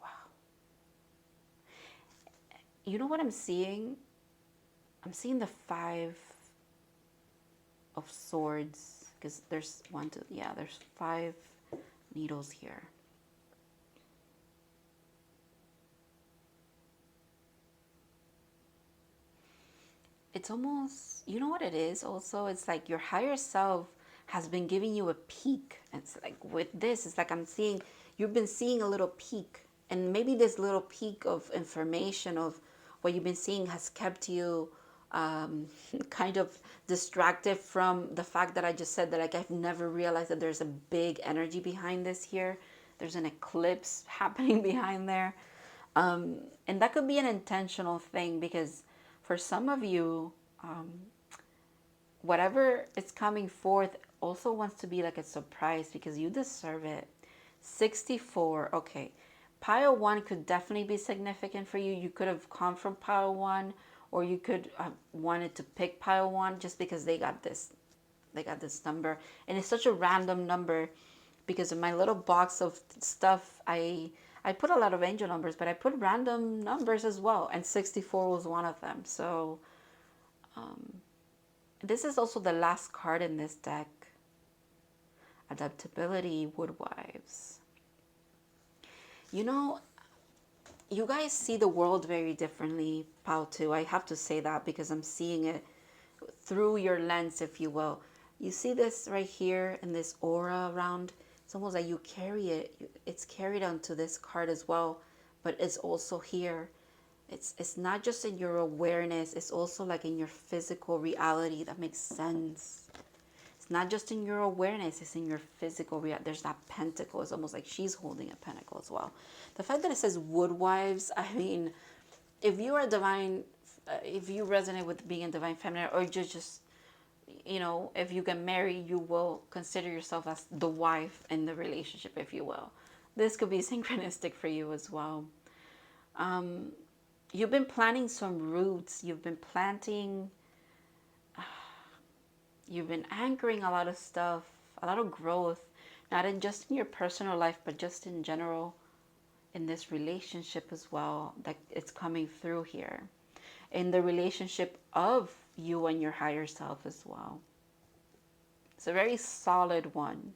Wow. You know what I'm seeing? I'm seeing the 5 of Swords. Because there's there's 5 needles here. It's almost, you know what it is also? It's like your higher self has been giving you a peek. It's like with this, it's like you've been seeing a little peek. And maybe this little peek of information of what you've been seeing has kept you kind of distracted from the fact that I just said that, like, I've never realized that there's a big energy behind this here. There's an eclipse happening behind there. And that could be an intentional thing, because for some of you, whatever is coming forth also wants to be like a surprise, because you deserve it. 64, okay. Pile 1 could definitely be significant for you. You could have come from pile 1, or you could have wanted to pick pile 1 just because they got this number. And it's such a random number, because in my little box of stuff, I put a lot of angel numbers, but I put random numbers as well, and 64 was one of them. So this is also the last card in this deck. Adaptability, Woodwives. You guys see the world very differently, Pautu. I have to say that, because I'm seeing it through your lens, if you will. You see this right here, and this aura around. It's almost like you carry it. It's carried onto this card as well, but it's also here. It's not just in your awareness. It's also like in your physical reality. That makes sense. It's not just in your awareness, it's in your physical reality. There's that pentacle. It's almost like she's holding a pentacle as well. The fact that it says Woodwives, I mean, if you are a divine if you resonate with being a divine feminine, or just, you know, if you get married, you will consider yourself as the wife in the relationship, if you will. This could be synchronistic for you as well. You've been planting some roots. You've been planting, you've been anchoring a lot of stuff, a lot of growth, not in just in your personal life, but just in general in this relationship as well, that it's coming through here. In the relationship of you and your higher self as well. It's a very solid one.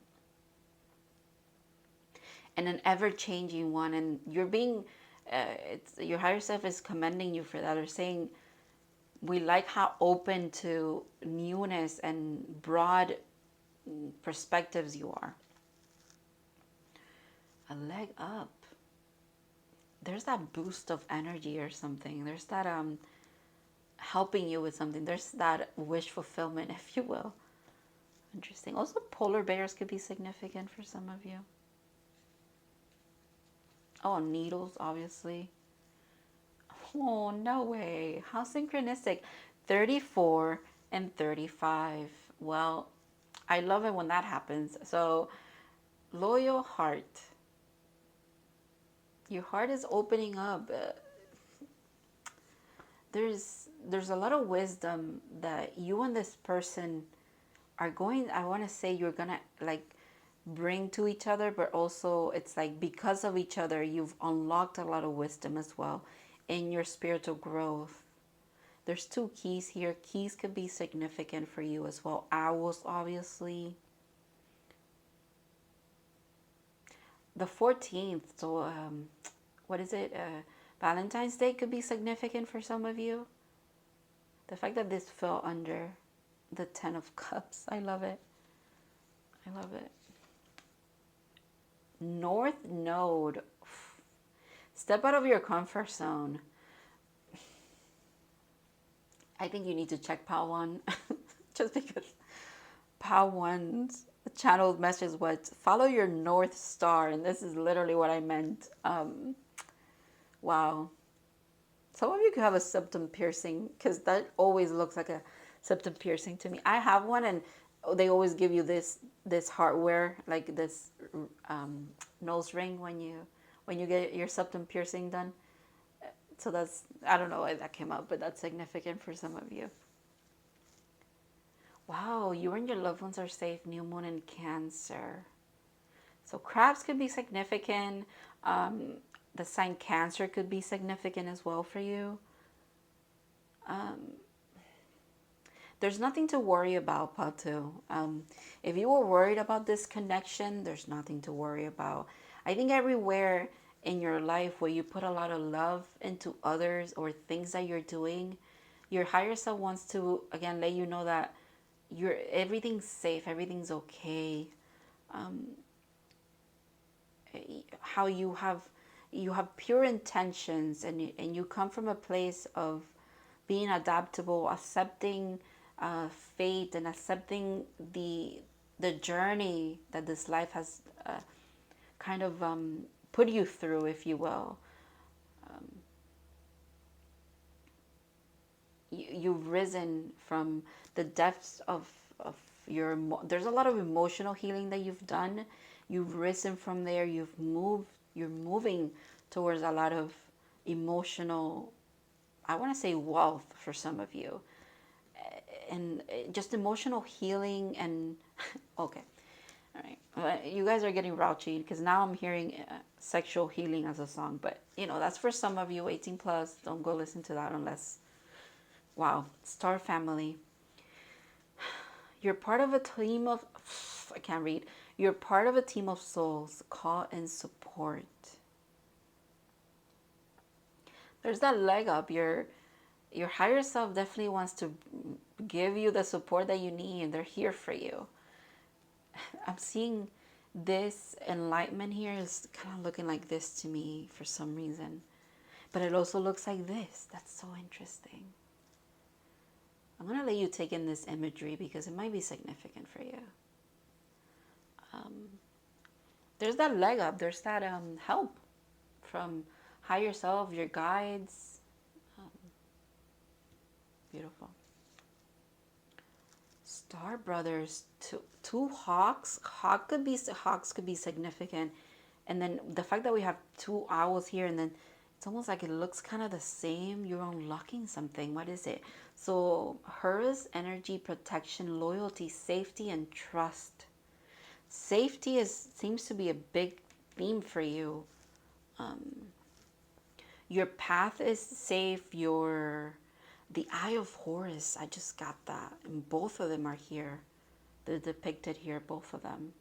And an ever-changing one. And you're being, your higher self is commending you for that. They're saying, we like how open to newness and broad perspectives you are. A leg up. There's that boost of energy or something. There's that helping you with something. There's that wish fulfillment, if you will. Interesting. Also, polar bears could be significant for some of you. Oh, needles, obviously. Oh, no way. How synchronistic. 34 and 35. Well, I love it when that happens. So, loyal heart. Your heart is opening up. There's a lot of wisdom that you and this person are going, I want to say you're going to like bring to each other, but also it's like because of each other, you've unlocked a lot of wisdom as well in your spiritual growth. There's two keys here. Keys could be significant for you as well. Owls, obviously. The 14th, so what is it? Valentine's Day could be significant for some of you. The fact that this fell under the 10 of Cups, I love it. I love it. North Node. Step out of your comfort zone. I think you need to check Pal 1 just because Pal 1's channeled message was follow your North Star, and this is literally what I meant. Wow. Some of you could have a septum piercing, because that always looks like a septum piercing to me. I have one, and they always give you this hardware, like this nose ring when you get your septum piercing done. So that's, I don't know why that came up, but that's significant for some of you. Wow, you and your loved ones are safe. New moon in Cancer. So crabs could be significant. The sign Cancer could be significant as well for you. There's nothing to worry about, Patu. If you were worried about this connection, there's nothing to worry about. I think everywhere in your life where you put a lot of love into others or things that you're doing, your higher self wants to, again, let you know that everything's safe, everything's okay. How you have pure intentions, and you come from a place of being adaptable, accepting fate, and accepting the journey that this life has kind of put you through, if you will. You've risen from the depths of your, there's a lot of emotional healing that you've done. You've risen from there. You're moving towards a lot of emotional, I want to say wealth for some of you. And just emotional healing and, okay. All right. You guys are getting raunchy because now I'm hearing sexual healing as a song. But, you know, that's for some of you, 18 plus. Don't go listen to that unless, wow. Star family. You're part of a team of, I can't read. You're part of a team of souls call and support. There's that leg up. Your higher self definitely wants to give you the support that you need, and they're here for you. I'm seeing this enlightenment here is kind of looking like this to me for some reason. But it also looks like this. That's so interesting. I'm going to let you take in this imagery because it might be significant for you. There's that leg up. There's that help from higher self, your guides. Beautiful. Star Brothers, two hawks. Hawks could be significant, and then the fact that we have two owls here, and then it's almost like it looks kind of the same. You're unlocking something. What is it? So hers, energy, protection, loyalty, safety, and trust. Safety seems to be a big theme for you. Your path is safe. The Eye of Horus. I just got that, and both of them are here. They're depicted here, both of them.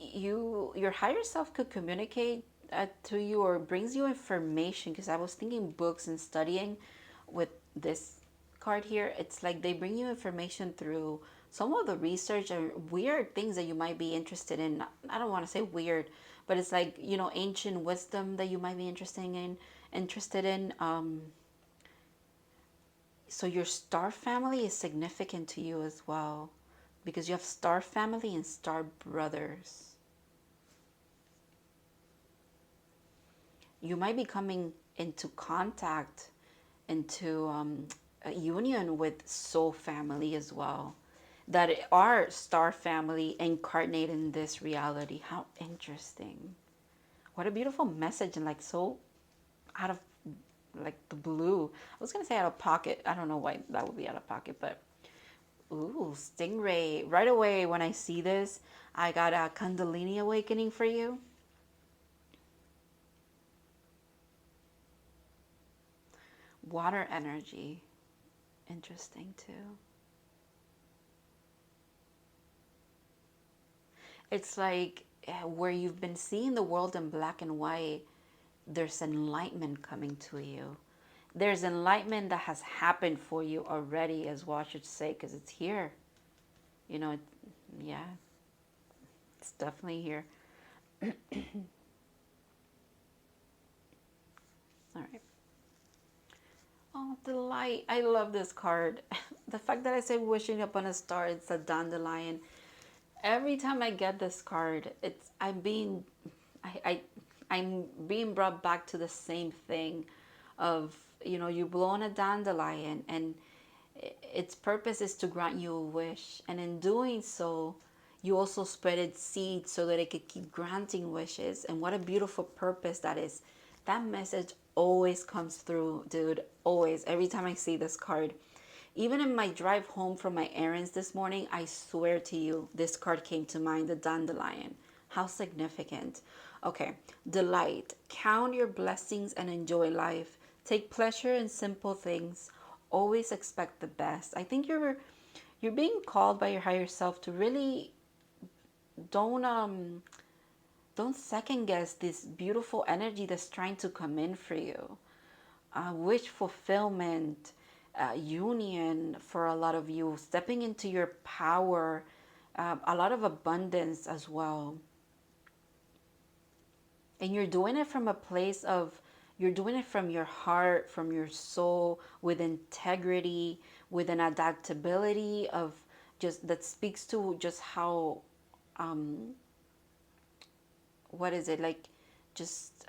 Your higher self could communicate to you or brings you information, because I was thinking books and studying with this card here. It's like they bring you information through some of the research or weird things that you might be interested in. I don't want to say weird, but it's like, you know, ancient wisdom that you might be interested in. So your star family is significant to you as well, because you have star family and star brothers. You might be coming into contact, into a union with soul family as well, that are star family incarnate in this reality. How interesting. What a beautiful message, and like so out of like the blue. I was gonna say out of pocket. I don't know why that would be out of pocket, but ooh, stingray. Right away when I see this, I got a Kundalini awakening for you. Water energy. Interesting too. It's like where you've been seeing the world in black and white, there's enlightenment coming to you. There's enlightenment that has happened for you already as well, I should say, because it's here. You know, yeah, it's definitely here. All right. Oh, the light. I love this card. The fact that I say wishing upon a star, it's a dandelion. Every time I get this card, I'm being brought back to the same thing of, you know, you blow on a dandelion and its purpose is to grant you a wish, and in doing so you also spread its seed so that it could keep granting wishes. And what a beautiful purpose that is. That message always comes through, dude. Always. Every time I see this card. Even in my drive home from my errands this morning, I swear to you, this card came to mind, the dandelion. How significant. Okay, delight. Count your blessings and enjoy life. Take pleasure in simple things. Always expect the best. I think you're being called by your higher self to really don't second guess this beautiful energy that's trying to come in for you. Wish fulfillment, union for a lot of you, stepping into your power, a lot of abundance as well. And you're doing it from a place of, you're doing it from your heart, from your soul, with integrity, with an adaptability of just, that speaks to just how, what is it, like just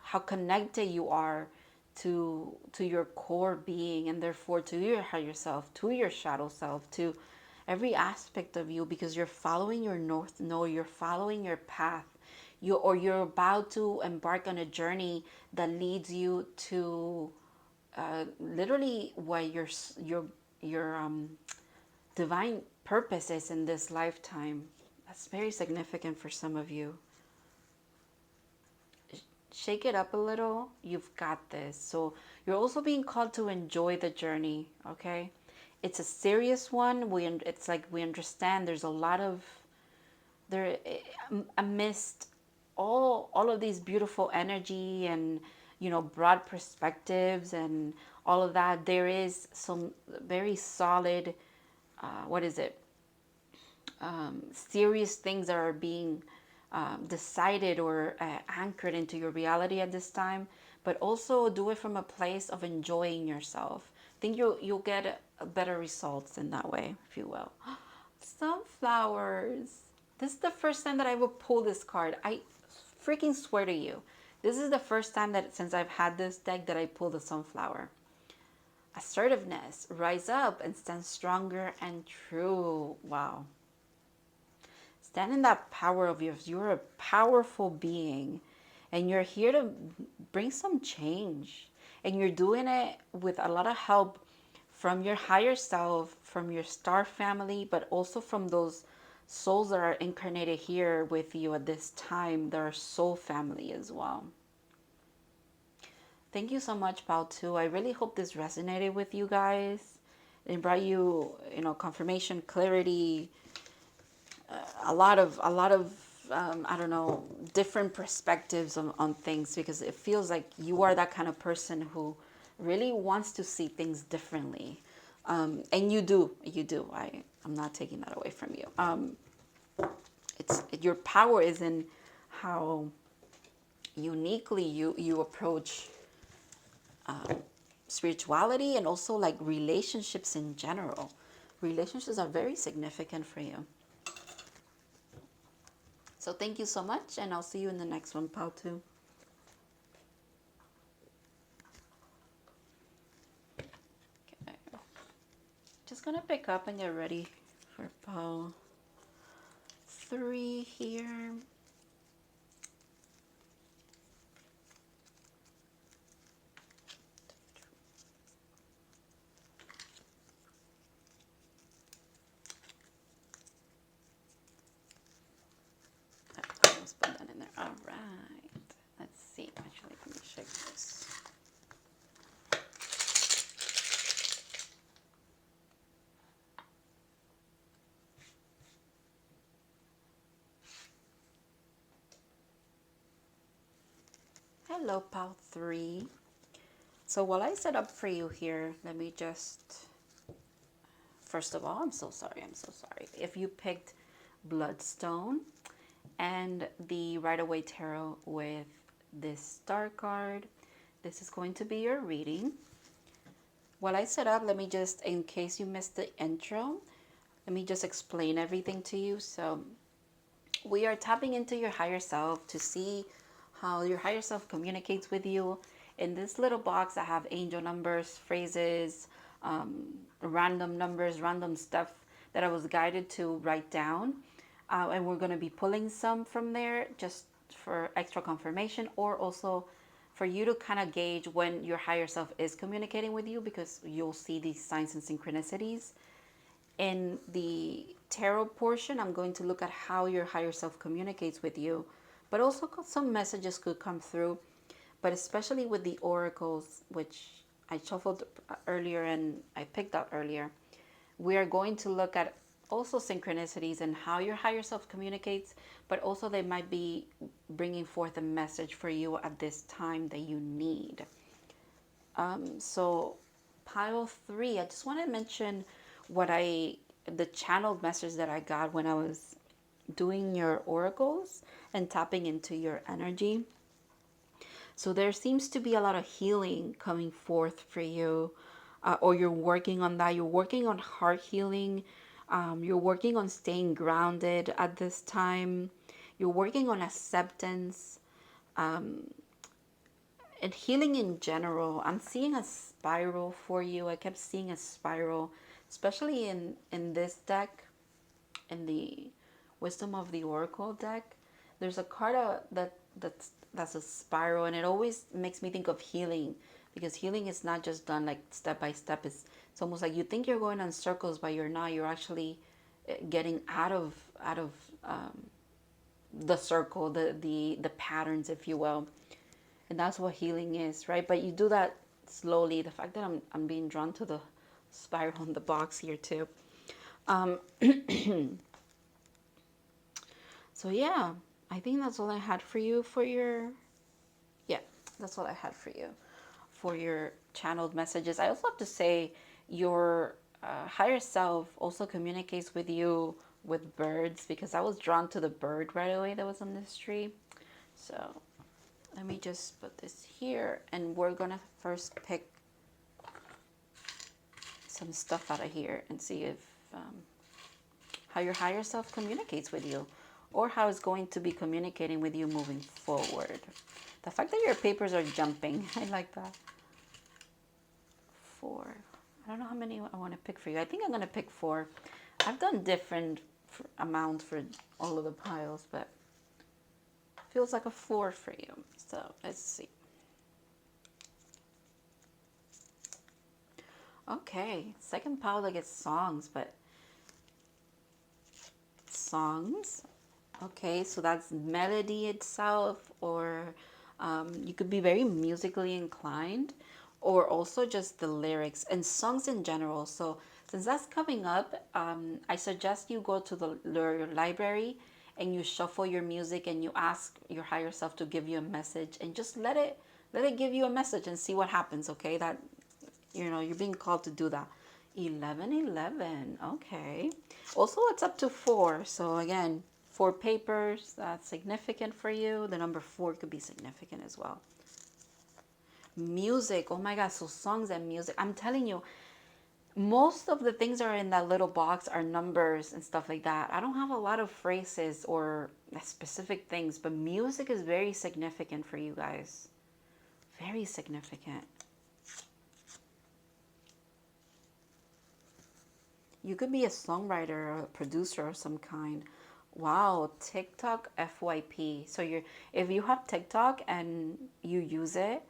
how connected you are to your core being, and therefore to your higher self, to your shadow self, to every aspect of you, because you're following your north node, you're following your path, you're about to embark on a journey that leads you to literally what your divine purpose is in this lifetime. That's very significant for some of you. Shake it up a little. You've got this. So you're also being called to enjoy the journey, okay? It's a serious one. It's like we understand there's a lot of, there amidst all of these beautiful energy and, you know, broad perspectives and all of that, there is some very solid, what is it? Serious things that are being decided or anchored into your reality at this time, but also do it from a place of enjoying yourself. I think you'll get better results in that way, if you will. Sunflowers. This is the first time that I will pull this card. I freaking swear to you, This is the first time that since I've had this deck that I pulled the Sunflower. Assertiveness, rise up and stand stronger and true. Wow. Stand in that power of yours. You're a powerful being and you're here to bring some change. And you're doing it with a lot of help from your higher self, from your star family, but also from those souls that are incarnated here with you at this time. They're soul family as well. Thank you so much, Pal 2. I really hope this resonated with you guys. It brought you, confirmation, clarity, a lot of I don't know, different perspectives on things, because it feels like you are that kind of person who really wants to see things differently. And you do. I'm not taking that away from you. Your power is in how uniquely you approach spirituality, and also like relationships in general. Relationships are very significant for you. So thank you so much, and I'll see you in the next one, Pal 2. Okay. Just gonna pick up and get ready for Pal 3 here. Put that in there. All right. Let's see. Actually, let me check this. Hello, Pal 3. So while I set up for you here, let me just, first of all, I'm so sorry. If you picked Bloodstone and the Right-Away Tarot with this star card, this is going to be your reading. While I set up, let me just, in case you missed the intro, let me just explain everything to you. So we are tapping into your higher self to see how your higher self communicates with you. In this little box, I have angel numbers, phrases, random numbers, random stuff that I was guided to write down. And we're going to be pulling some from there just for extra confirmation, or also for you to kind of gauge when your higher self is communicating with you, because you'll see these signs and synchronicities. In the tarot portion, I'm going to look at how your higher self communicates with you, but also some messages could come through, but especially with the oracles, which I shuffled earlier and I picked out earlier. We are going to look at also synchronicities and how your higher self communicates, but also they might be bringing forth a message for you at this time that you need. So pile 3, I just want to mention the channeled message that I got when I was doing your oracles and tapping into your energy. So there seems to be a lot of healing coming forth for you, or you're working on that. You're working on heart healing. You're working on staying grounded at this time. You're working on acceptance, and healing in general. I'm seeing a spiral for you. I kept seeing a spiral, especially in this deck, in the Wisdom of the Oracle deck. There's a card that's a spiral, and it always makes me think of healing, because healing is not just done like step by step. It's almost like you think you're going in circles, but you're not. You're actually getting out of the circle, the patterns, if you will. And that's what healing is, right? But you do that slowly. The fact that I'm being drawn to the spiral in the box here too. So yeah, I think that's all I had for you that's all I had for you for your channeled messages. I also have to say your higher self also communicates with you with birds, because I was drawn to the bird right away that was on this tree. So let me just put this here, and we're gonna first pick some stuff out of here and see if how your higher self communicates with you, or how it's going to be communicating with you moving forward. The fact that your papers are jumping, I like that. 4. I don't know how many I want to pick for you. I think I'm going to pick 4. I've done different amounts for all of the piles, but feels like a 4 for you. So let's see. Okay, second pile that gets songs, but songs. Okay, so that's melody itself, or you could be very musically inclined, or also just the lyrics and songs in general. So since that's coming up, I suggest you go to your library and you shuffle your music and you ask your higher self to give you a message, and just let it give you a message and see what happens. Okay, that, you know, you're being called to do that. 1111. Okay, also it's up to 4. So again, 4 papers, that's significant for you. The number 4 could be significant as well. Music, oh my god, so songs and music. I'm telling you, most of the things that are in that little box are numbers and stuff like that. I don't have a lot of phrases or specific things, but music is very significant for you guys. Very significant. You could be a songwriter or a producer of some kind. Wow, TikTok FYP. So if you have TikTok and you use it,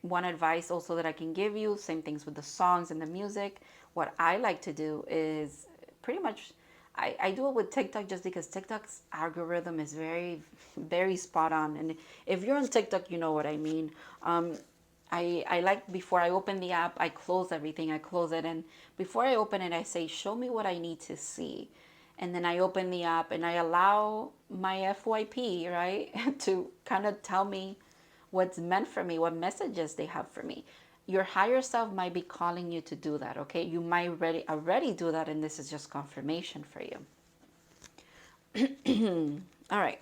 one advice also that I can give you, same things with the songs and the music. What I like to do is pretty much, I do it with TikTok just because TikTok's algorithm is very, very spot on. And if you're on TikTok, you know what I mean. I like, before I open the app, I close everything. I close it, and before I open it, I say, show me what I need to see. And then I open the app and I allow my FYP, right, to kind of tell me what's meant for me, what messages they have for me. Your higher self might be calling you to do that, okay? You might already do that, and this is just confirmation for you. All right.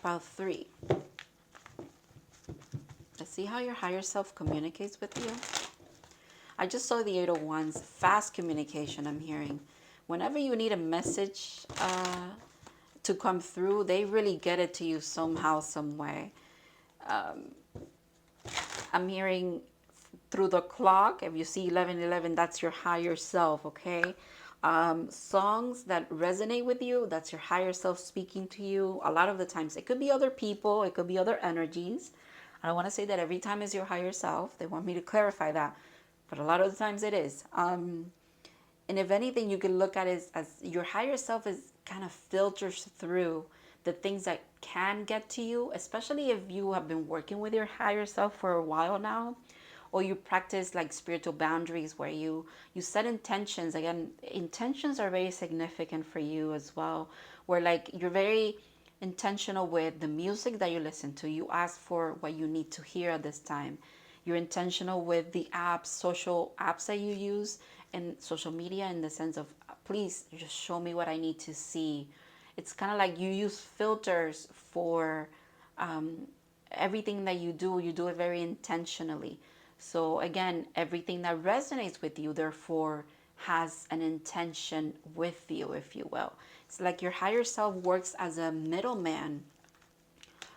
About 3. Let's see how your higher self communicates with you. I just saw the 8 of Wands. Fast communication, I'm hearing. Whenever you need a message to come through, they really get it to you somehow, some way. I'm hearing through the clock. If you see 1111, that's your higher self, okay? Songs that resonate with you, that's your higher self speaking to you. A lot of the times, it could be other people, it could be other energies. I don't want to say that every time is your higher self. They want me to clarify that. But a lot of the times it is. And if anything, you can look at it as your higher self is kind of filters through the things that can get to you, especially if you have been working with your higher self for a while now, or you practice like spiritual boundaries where you set intentions. Again, intentions are very significant for you as well, where like you're very intentional with the music that you listen to. You ask for what you need to hear at this time. You're intentional with the apps, social apps that you use, and social media, in the sense of, please just show me what I need to see. It's kind of like you use filters for everything that you do. You do it very intentionally. So again, everything that resonates with you, therefore, has an intention with you, if you will. It's like your higher self works as a middleman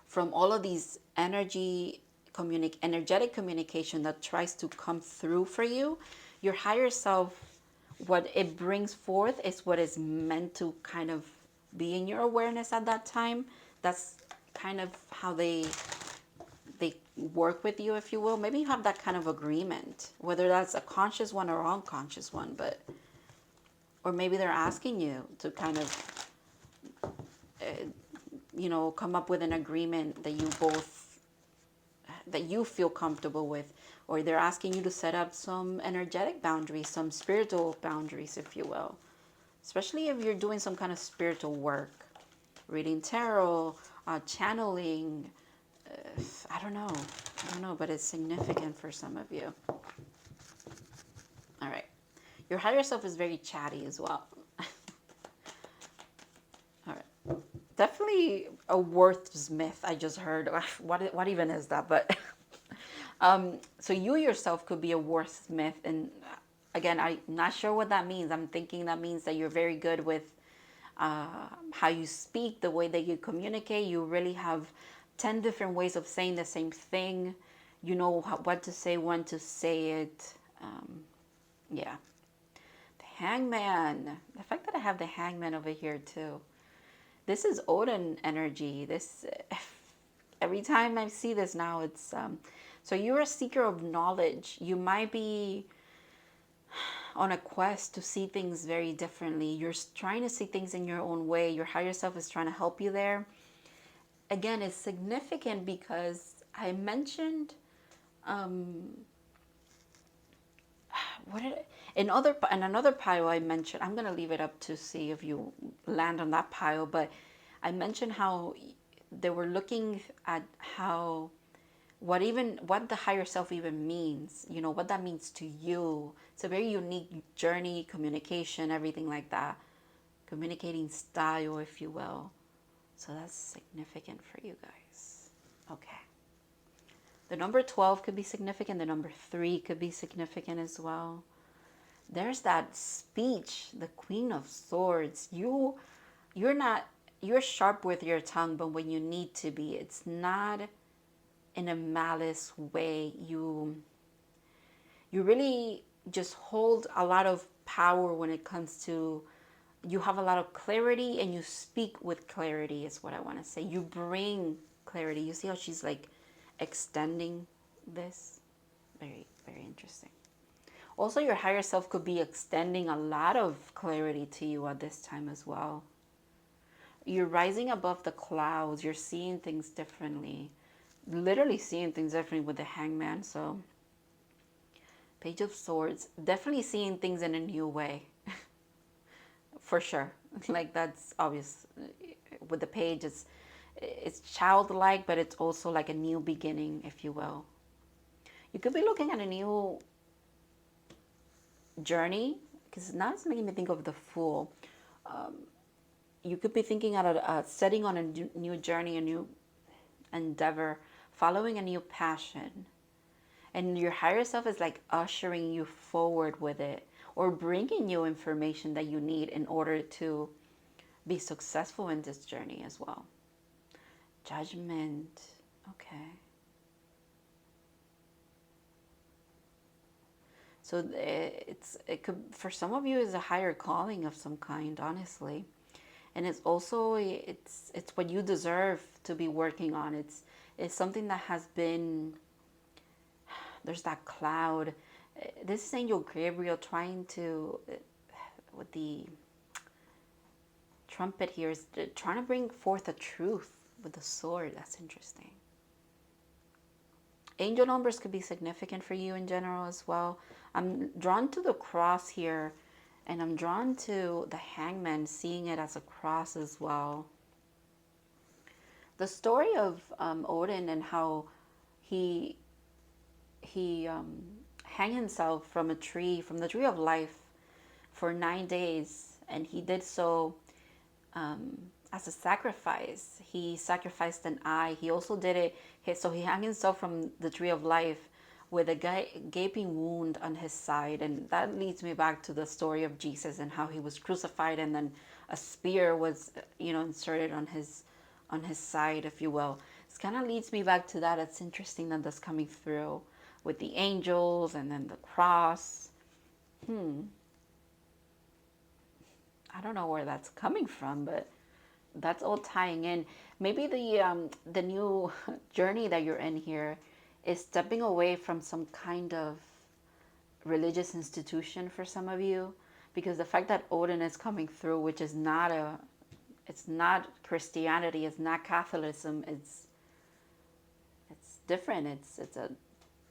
from all of these energetic communication that tries to come through for you. Your higher self, what it brings forth is what is meant to kind of be in your awareness at that time. That's kind of how they work with you, if you will. Maybe you have that kind of agreement, whether that's a conscious one or unconscious one, but, or maybe they're asking you to kind of, come up with an agreement that you feel comfortable with, or they're asking you to set up some energetic boundaries, some spiritual boundaries, if you will, especially if you're doing some kind of spiritual work, reading tarot, channeling. I don't know, but it's significant for some of you. All right. Your higher self is very chatty as well. All right. Definitely a wordsmith, I just heard. What even is that? But so you yourself could be a wordsmith. And again, I'm not sure what that means. I'm thinking that means that you're very good with how you speak, the way that you communicate. You really have 10 different ways of saying the same thing. You know what to say, when to say it. Yeah. The Hangman. The fact that I have the Hangman over here too. This is Odin energy. This, every time I see this now, it's, so you're a seeker of knowledge. You might be on a quest to see things very differently. You're trying to see things in your own way. Your higher self is trying to help you there. Again, it's significant because I mentioned, what did in another pile I mentioned, I'm gonna leave it up to see if you land on that pile, but I mentioned how they were looking at how what the higher self even means, you know, what that means to you. It's a very unique journey, communication, everything like that. Communicating style, if you will. So that's significant for you guys. Okay. The number 12 could be significant. The number 3 could be significant as well. There's that speech, the Queen of Swords. You're sharp with your tongue, but when you need to be, it's not in a malice way. You really just hold a lot of power when it comes to, you have a lot of clarity and you speak with clarity is what I want to say. You bring clarity. You see how she's like extending this? Very, very interesting. Also, your higher self could be extending a lot of clarity to you at this time as well. You're rising above the clouds. You're seeing things differently. Literally seeing things differently with the Hangman. So, Page of Swords. Definitely seeing things in a new way. For sure. Like, that's obvious. With the Page, it's childlike, but it's also like a new beginning, if you will. You could be looking at a new journey, because now it's making me think of the Fool. You could be thinking at setting on a new journey, a new endeavor, following a new passion, and your higher self is like ushering you forward with it, or bringing you information that you need in order to be successful in this journey as well. Judgment. Okay. So it could, for some of you, is a higher calling of some kind, honestly. And it's also, it's what you deserve to be working on. It's something that has been, there's that cloud. This is Angel Gabriel trying to, with the trumpet here, is trying to bring forth a truth with the sword. That's interesting. Angel numbers could be significant for you in general as well. I'm drawn to the cross here, and I'm drawn to the Hangman, seeing it as a cross as well. The story of Odin and how he hang himself from a tree, from the tree of life, for 9 days, and he did so as a sacrifice. He sacrificed an eye. He also did it, so he hung himself from the tree of life with a gaping wound on his side. And that leads me back to the story of Jesus and how he was crucified, and then a spear was, inserted on his side, if you will. It kind of leads me back to that. It's interesting that that's coming through with the angels and then the cross. I don't know where that's coming from, but that's all tying in. Maybe the new journey that you're in here is stepping away from some kind of religious institution for some of you, because the fact that Odin is coming through, which is it's not Christianity, it's not Catholicism, it's different. It's a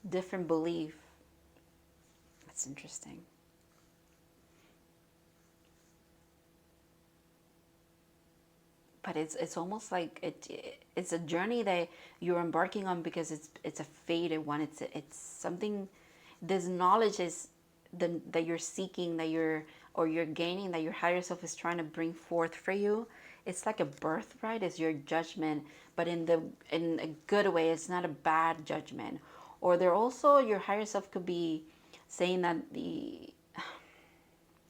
different belief. That's interesting. But it's almost like it's a journey that you're embarking on, because it's a fated one. It's something. This knowledge is that you're seeking, that you're gaining, that your higher self is trying to bring forth for you. It's like a birthright. It's your judgment, but in a good way. It's not a bad judgment. Or there also, your higher self could be saying that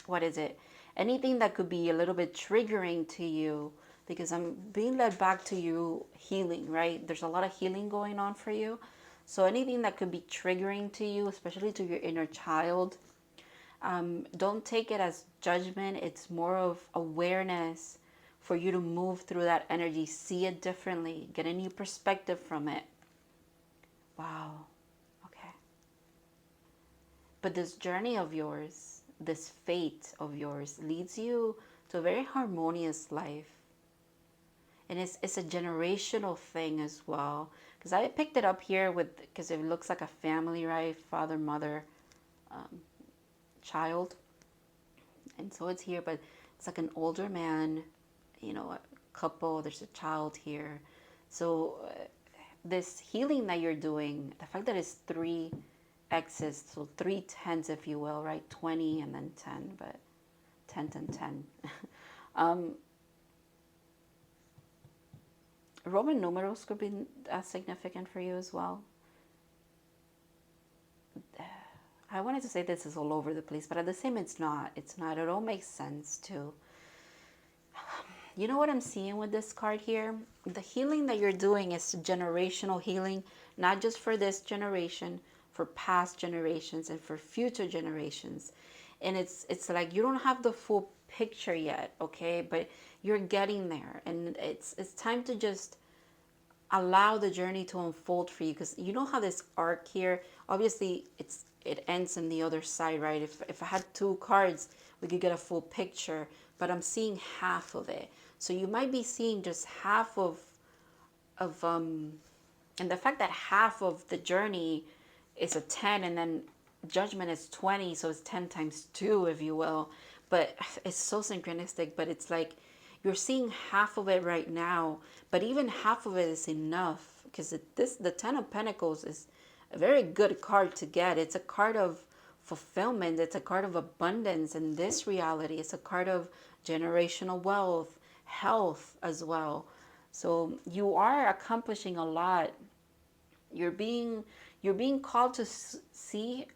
what is it? anything that could be a little bit triggering to you, because I'm being led back to you healing, right? There's a lot of healing going on for you. So anything that could be triggering to you, especially to your inner child, don't take it as judgment. It's more of awareness for you to move through that energy, see it differently, get a new perspective from it. Wow. Okay. But this journey of yours, this fate of yours, leads you to a very harmonious life. And it's a generational thing as well. Because I picked it up here because it looks like a family, right? Father, mother, child. And so it's here, but it's like an older man, a couple, there's a child here. So this healing that you're doing, the fact that it's 3 X's, so 3 tens, if you will, right? 20 and then 10, but 10, 10, 10. Roman numerals could be significant for you as well. I wanted to say this is all over the place, but at the same, it's not. It's not. It all makes sense too. You know what I'm seeing with this card here? The healing that you're doing is generational healing, not just for this generation, for past generations and for future generations. And it's like you don't have the full picture yet, okay? But you're getting there, and it's time to just allow the journey to unfold for you, because you know how this arc here, obviously it ends in the other side, right? If I had 2 cards, we could get a full picture, but I'm seeing half of it. So you might be seeing just half of and the fact that half of the journey is a 10, and then judgment is 20, so it's 10 times 2, if you will. But it's so synchronistic, but it's like you're seeing half of it right now, but even half of it is enough, because the 10 of Pentacles is a very good card to get. It's a card of fulfillment. It's a card of abundance in this reality. It's a card of generational wealth, health as well. So you are accomplishing a lot. You're being called to see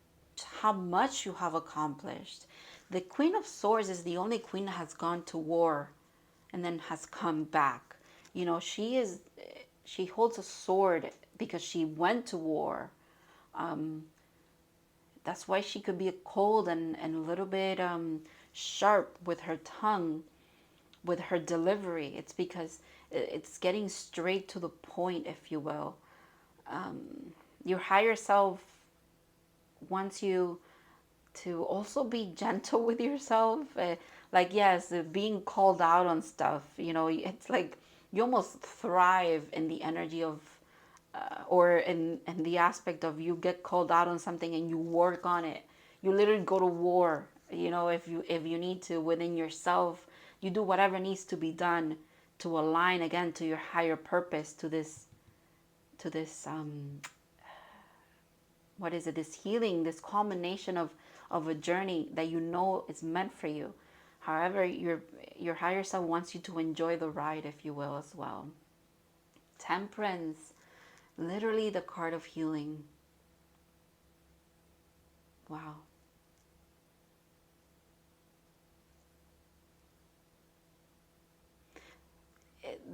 how much you have accomplished. The Queen of Swords is the only queen that has gone to war and then has come back. She holds a sword because she went to war. That's why she could be cold and a little bit sharp with her tongue, with her delivery. It's because it's getting straight to the point, if you will. Your higher self wants you to also be gentle with yourself. Like, yes, being called out on stuff, it's like you almost thrive in the energy of, or in the aspect of, you get called out on something and you work on it. You literally go to war, if you need to, within yourself. You do whatever needs to be done to align again to your higher purpose, to this what is it, this healing, this culmination of a journey that is meant for you. However, your higher self wants you to enjoy the ride, if you will, as well. Temperance, literally the card of healing. Wow.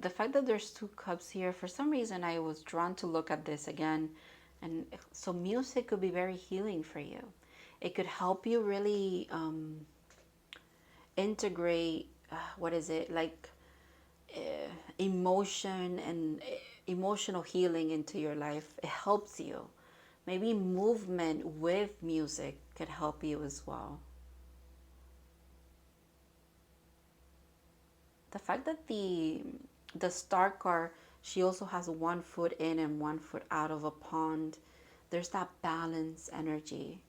The fact that there's 2 cups here, for some reason I was drawn to look at this again. And so music could be very healing for you. It could help you really integrate, emotion and emotional healing into your life. It helps you. Maybe movement with music could help you as well. The fact that the Star card, she also has 1 foot in and 1 foot out of a pond. There's that balance energy.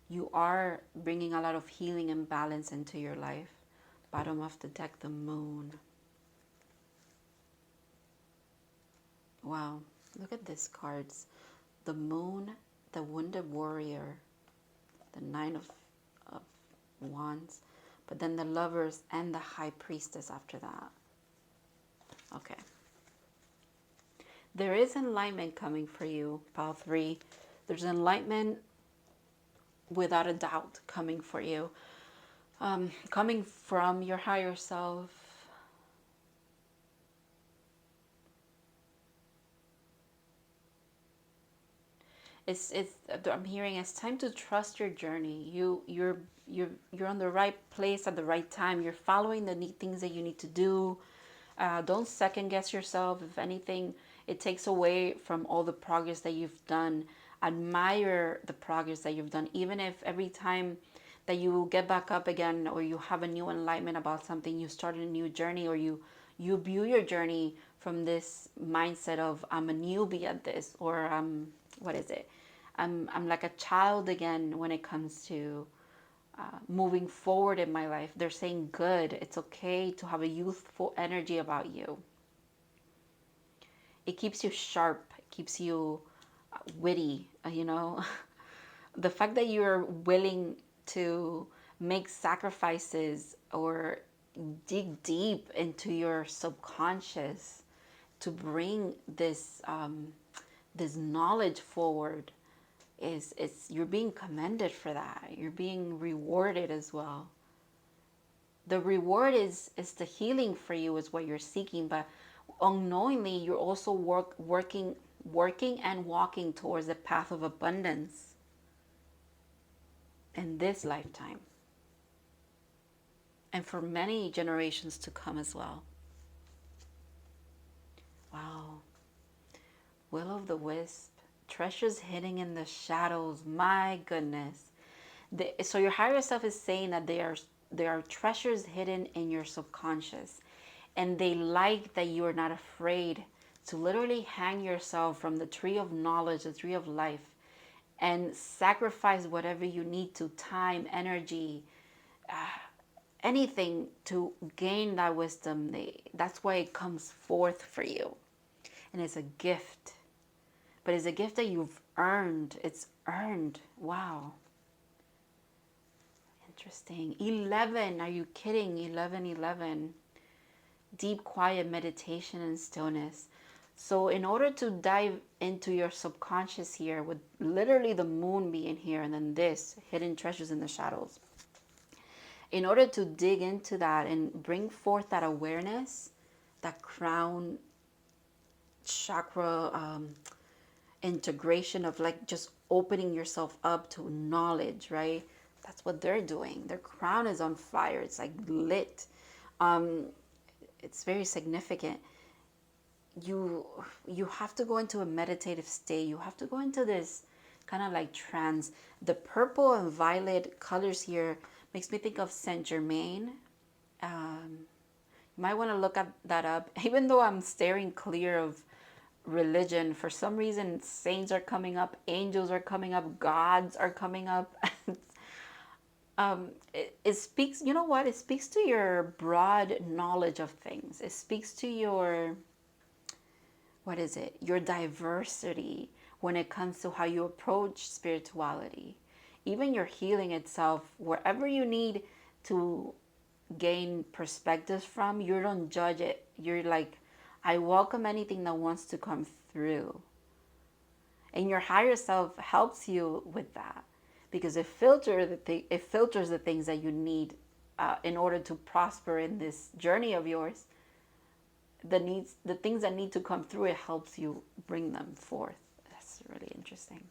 You are bringing a lot of healing and balance into your life. Bottom of the deck, the Moon. Wow, look at these cards. The Moon, the Wounded Warrior, the 9 of Wands, but then the Lovers and the High Priestess after that. Okay. There is enlightenment coming for you, Pile 3. There's enlightenment without a doubt coming for you. Coming from your higher self. It's I'm hearing it's time to trust your journey. You're on the right place at the right time. You're following the neat things that you need to do. Don't second guess yourself. If anything, it takes away from all the progress that you've done. Admire the progress that you've done, even if every time that you get back up again, or you have a new enlightenment about something, you start a new journey, or you view your journey from this mindset of I'm a newbie at this, or what is it? I'm like a child again when it comes to moving forward in my life. They're saying good. It's okay to have a youthful energy about you. It keeps you sharp. It keeps you witty. The fact that you're willing to make sacrifices or dig deep into your subconscious to bring this knowledge forward is you're being commended for that. You're being rewarded as well. The reward is the healing for you is what you're seeking, but unknowingly you're also working and walking towards the path of abundance in this lifetime and for many generations to come as well. Wow. Will of the Wisp. Treasures hidden in the shadows. My goodness. So your higher self is saying that there are treasures hidden in your subconscious, and they like that you are not afraid to literally hang yourself from the tree of knowledge, the tree of life, and sacrifice whatever you need to, time, energy, anything to gain that wisdom. That's why it comes forth for you. And it's a gift. But it's a gift that you've earned. It's earned. Wow. Interesting. 11. Are you kidding? 11. Deep, quiet meditation and stillness. So in order to dive into your subconscious here, with literally the moon being here and then this, hidden treasures in the shadows. In order to dig into that and bring forth that awareness, that crown chakra integration of like just opening yourself up to knowledge, right? That's what they're doing. Their crown is on fire. It's like lit. It's very significant. You have to go into a meditative state. You have to go into this kind of like trance. The purple and violet colors here makes me think of Saint Germain. You might want to look that up. Even though I'm steering clear of religion, for some reason saints are coming up, angels are coming up, gods are coming up. It speaks, you know what? It speaks to your broad knowledge of things. It speaks to your, what is it? Your diversity when it comes to how you approach spirituality. Even your healing itself, wherever you need to gain perspectives from, you don't judge it. You're like, I welcome anything that wants to come through. And your higher self helps you with that because it filters the things that you need in order to prosper in this journey of yours. The things that need to come through, it helps you bring them forth. That's really interesting.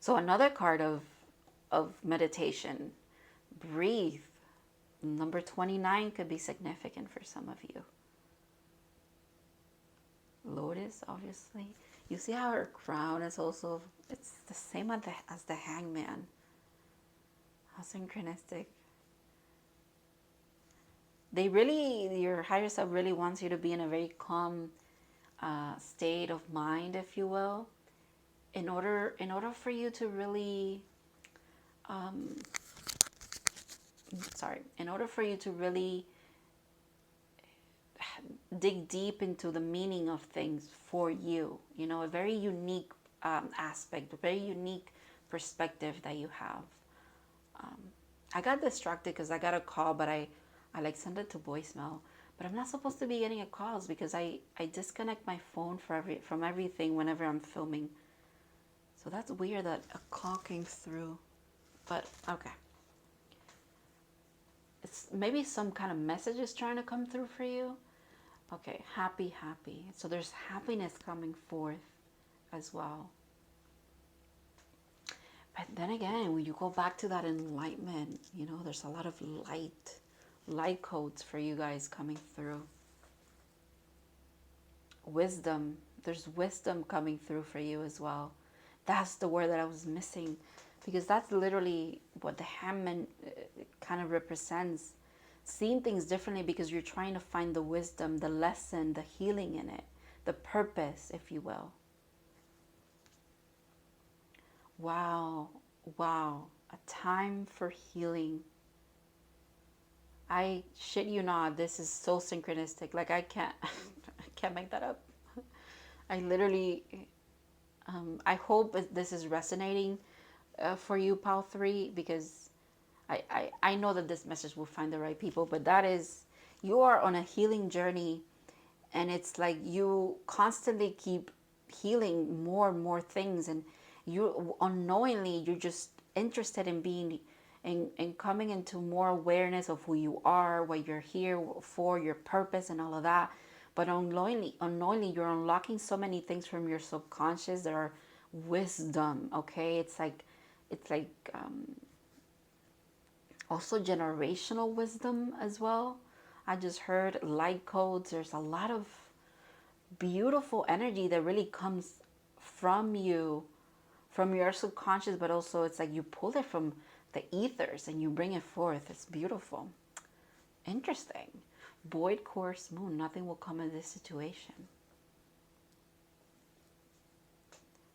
So another card of meditation, breathe. Number 29 could be significant for some of you. Lotus, obviously. You see how her crown is also, it's the same as the hangman. How synchronistic. Your higher self really wants you to be in a very calm state of mind, if you will, in order for you to really, in order for you to really dig deep into the meaning of things for you. You know, a very unique aspect, a very unique perspective that you have. I got distracted because I got a call, but I like sent it to voicemail. But I'm not supposed to be getting calls because I disconnect my phone from everything whenever I'm filming. So that's weird that a call came through. But okay. maybe some kind of message is trying to come through for you. Okay, happy, happy. So there's happiness coming forth as well. But then again, when you go back to that enlightenment, you know, there's a lot of light codes for you guys coming through. Wisdom. There's wisdom coming through for you as well. That's the word that I was missing, because that's literally what the hangman kind of represents. Seeing things differently because you're trying to find the wisdom, the lesson, the healing in it, the purpose, if you will. Wow, wow, a time for healing. I shit you not, this is so synchronistic. Like I can't, I can't make that up. I literally, I hope this is resonating for you, Pal 3, because I know that this message will find the right people, but that is, you are on a healing journey, and it's like you constantly keep healing more and more things, and you unknowingly, you're just interested in being, in coming into more awareness of who you are, what you're here for, your purpose, and all of that. But unknowingly, you're unlocking so many things from your subconscious that are wisdom. Okay, it's like also generational wisdom as well. I just heard light codes. There's a lot of beautiful energy that really comes from you, from your subconscious, but also it's like you pull it from the ethers and you bring it forth. It's beautiful. Interesting. Void course moon. Nothing will come in this situation.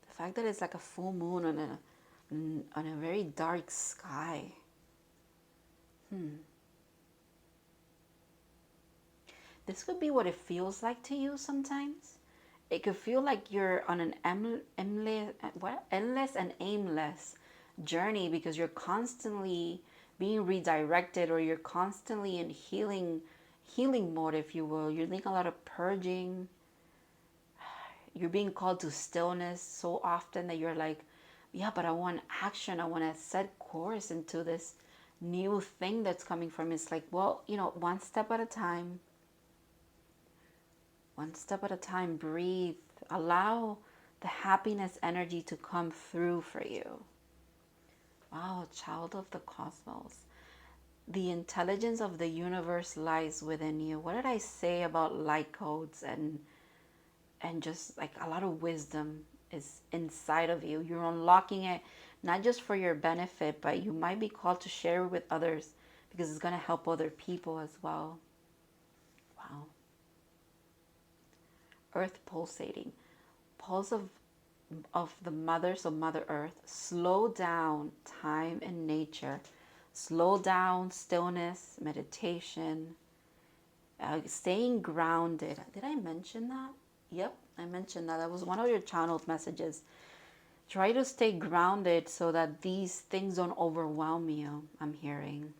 The fact that it's like a full moon on a very dark sky. This could be what it feels like to you sometimes. It could feel like you're on an endless and aimless journey, because you're constantly being redirected, or you're constantly in healing mode, if you will. You're doing a lot of purging. You're being called to stillness so often that you're like, yeah, but I want action. I want to set course into this new thing that's coming from. It's like, well, you know, one step at a time. One step at a time. Breathe. Allow the happiness energy to come through for you. Wow, child of the cosmos. The intelligence of the universe lies within you. What did I say about light codes and just like a lot of wisdom is inside of you? You're unlocking it, not just for your benefit, but you might be called to share it with others, because it's going to help other people as well. Wow. Earth pulsating. Pulse of the mother, so Mother Earth. Slow down time and nature. Slow down, stillness, meditation, staying grounded. Did I mention that? Yep, I mentioned that. That was one of your channeled messages. Try to stay grounded so that these things don't overwhelm you, I'm hearing.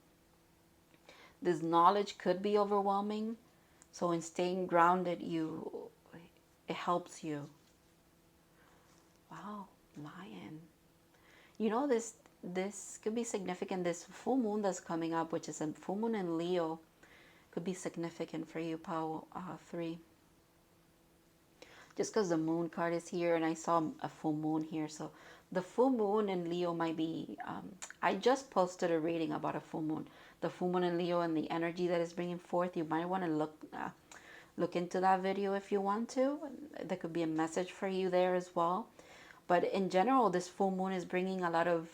This knowledge could be overwhelming. So in staying grounded, it helps you. Wow, Lion. You know, this could be significant. This full moon that's coming up, which is a full moon in Leo, could be significant for you, Power 3. Just because the moon card is here and I saw a full moon here. So the full moon in Leo might be, I just posted a reading about a full moon. The full moon in Leo and the energy that is bringing forth. You might want to look into that video if you want to. There could be a message for you there as well. But in general, this full moon is bringing a lot of,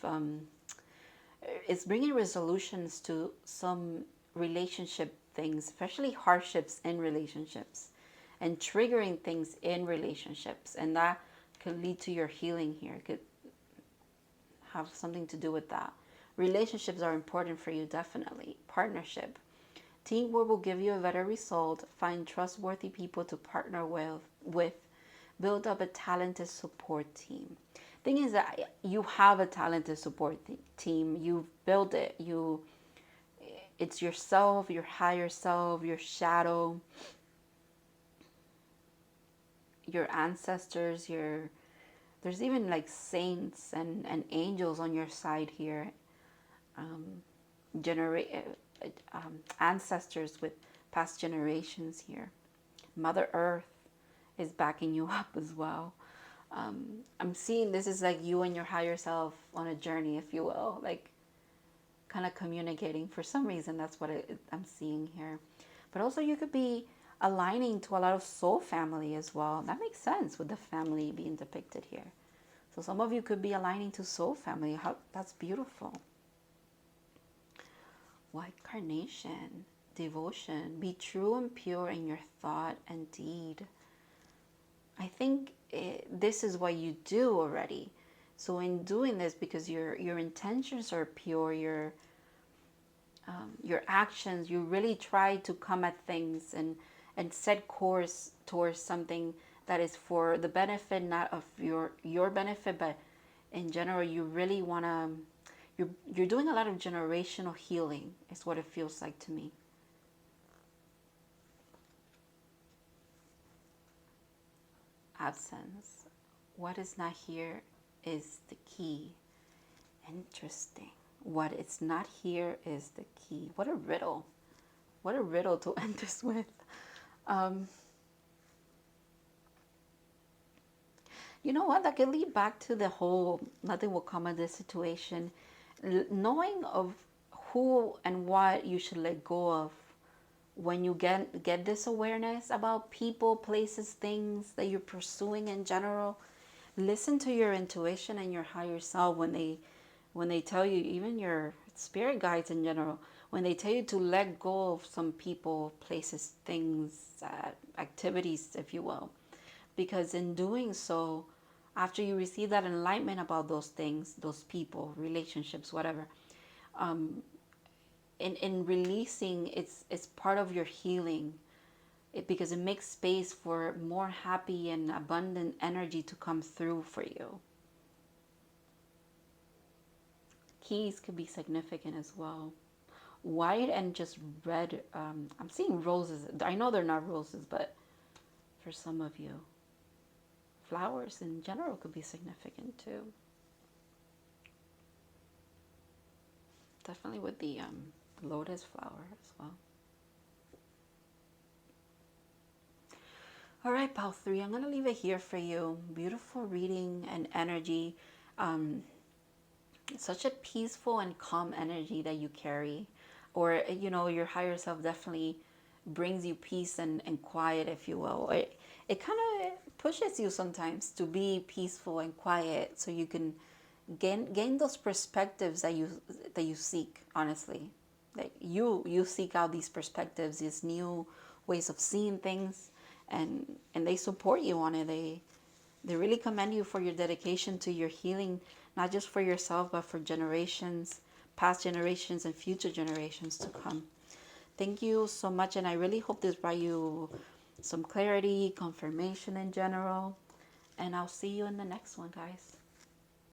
it's bringing resolutions to some relationship things, especially hardships in relationships, and triggering things in relationships. And that can lead to your healing here. It could have something to do with that. Relationships are important for you, definitely. Partnership. Teamwork will give you a better result. Find trustworthy people to partner with. Build up a talented support team. Thing is that you have a talented support team. You've built it. It's yourself, your higher self, your shadow, your ancestors, there's even like saints and angels on your side here. ancestors with past generations here. Mother Earth is backing you up as well. I'm seeing this is like you and your higher self on a journey, if you will, like kind of communicating. For some reason, that's what I'm seeing here. But also you could be aligning to a lot of soul family as well. That makes sense with the family being depicted here. So some of you could be aligning to soul family. That's beautiful. White carnation, devotion. Be true and pure in your thought and deed. I think this is what you do already. So in doing this, because your intentions are pure, your actions, you really try to come at things and set course towards something that is for the benefit, not of your benefit, but in general, you really want to, you're doing a lot of generational healing, is what it feels like to me. Absence. What is not here is the key. Interesting. What is not here is the key. What a riddle. What a riddle to end this with. You know what? That can lead back to the whole nothing will come of this situation. Knowing of who and what you should let go of when you get this awareness about people, places, things that you're pursuing in general. Listen to your intuition and your higher self when they tell you, even your spirit guides in general, when they tell you to let go of some people, places, things, activities, if you will. Because in doing so, after you receive that enlightenment about those things, those people, relationships, whatever, in releasing, it's part of your healing. Because it makes space for more happy and abundant energy to come through for you. Keys could be significant as well. White and just red. I'm seeing roses. I know they're not roses, but for some of you, flowers in general could be significant too. Definitely with the lotus flower as well. All right, pile 3, I'm going to leave it here for you. Beautiful reading and energy. Such a peaceful and calm energy that you carry. Or, you know, your higher self definitely brings you peace and quiet, if you will. It kind of pushes you sometimes to be peaceful and quiet so you can gain those perspectives that you seek, honestly. Like you seek out these perspectives, these new ways of seeing things, and they support you on it. They really commend you for your dedication to your healing, not just for yourself, but for generations, past generations and future generations to come. Thank you so much, and I really hope this brought you some clarity, confirmation in general, and I'll see you in the next one, guys.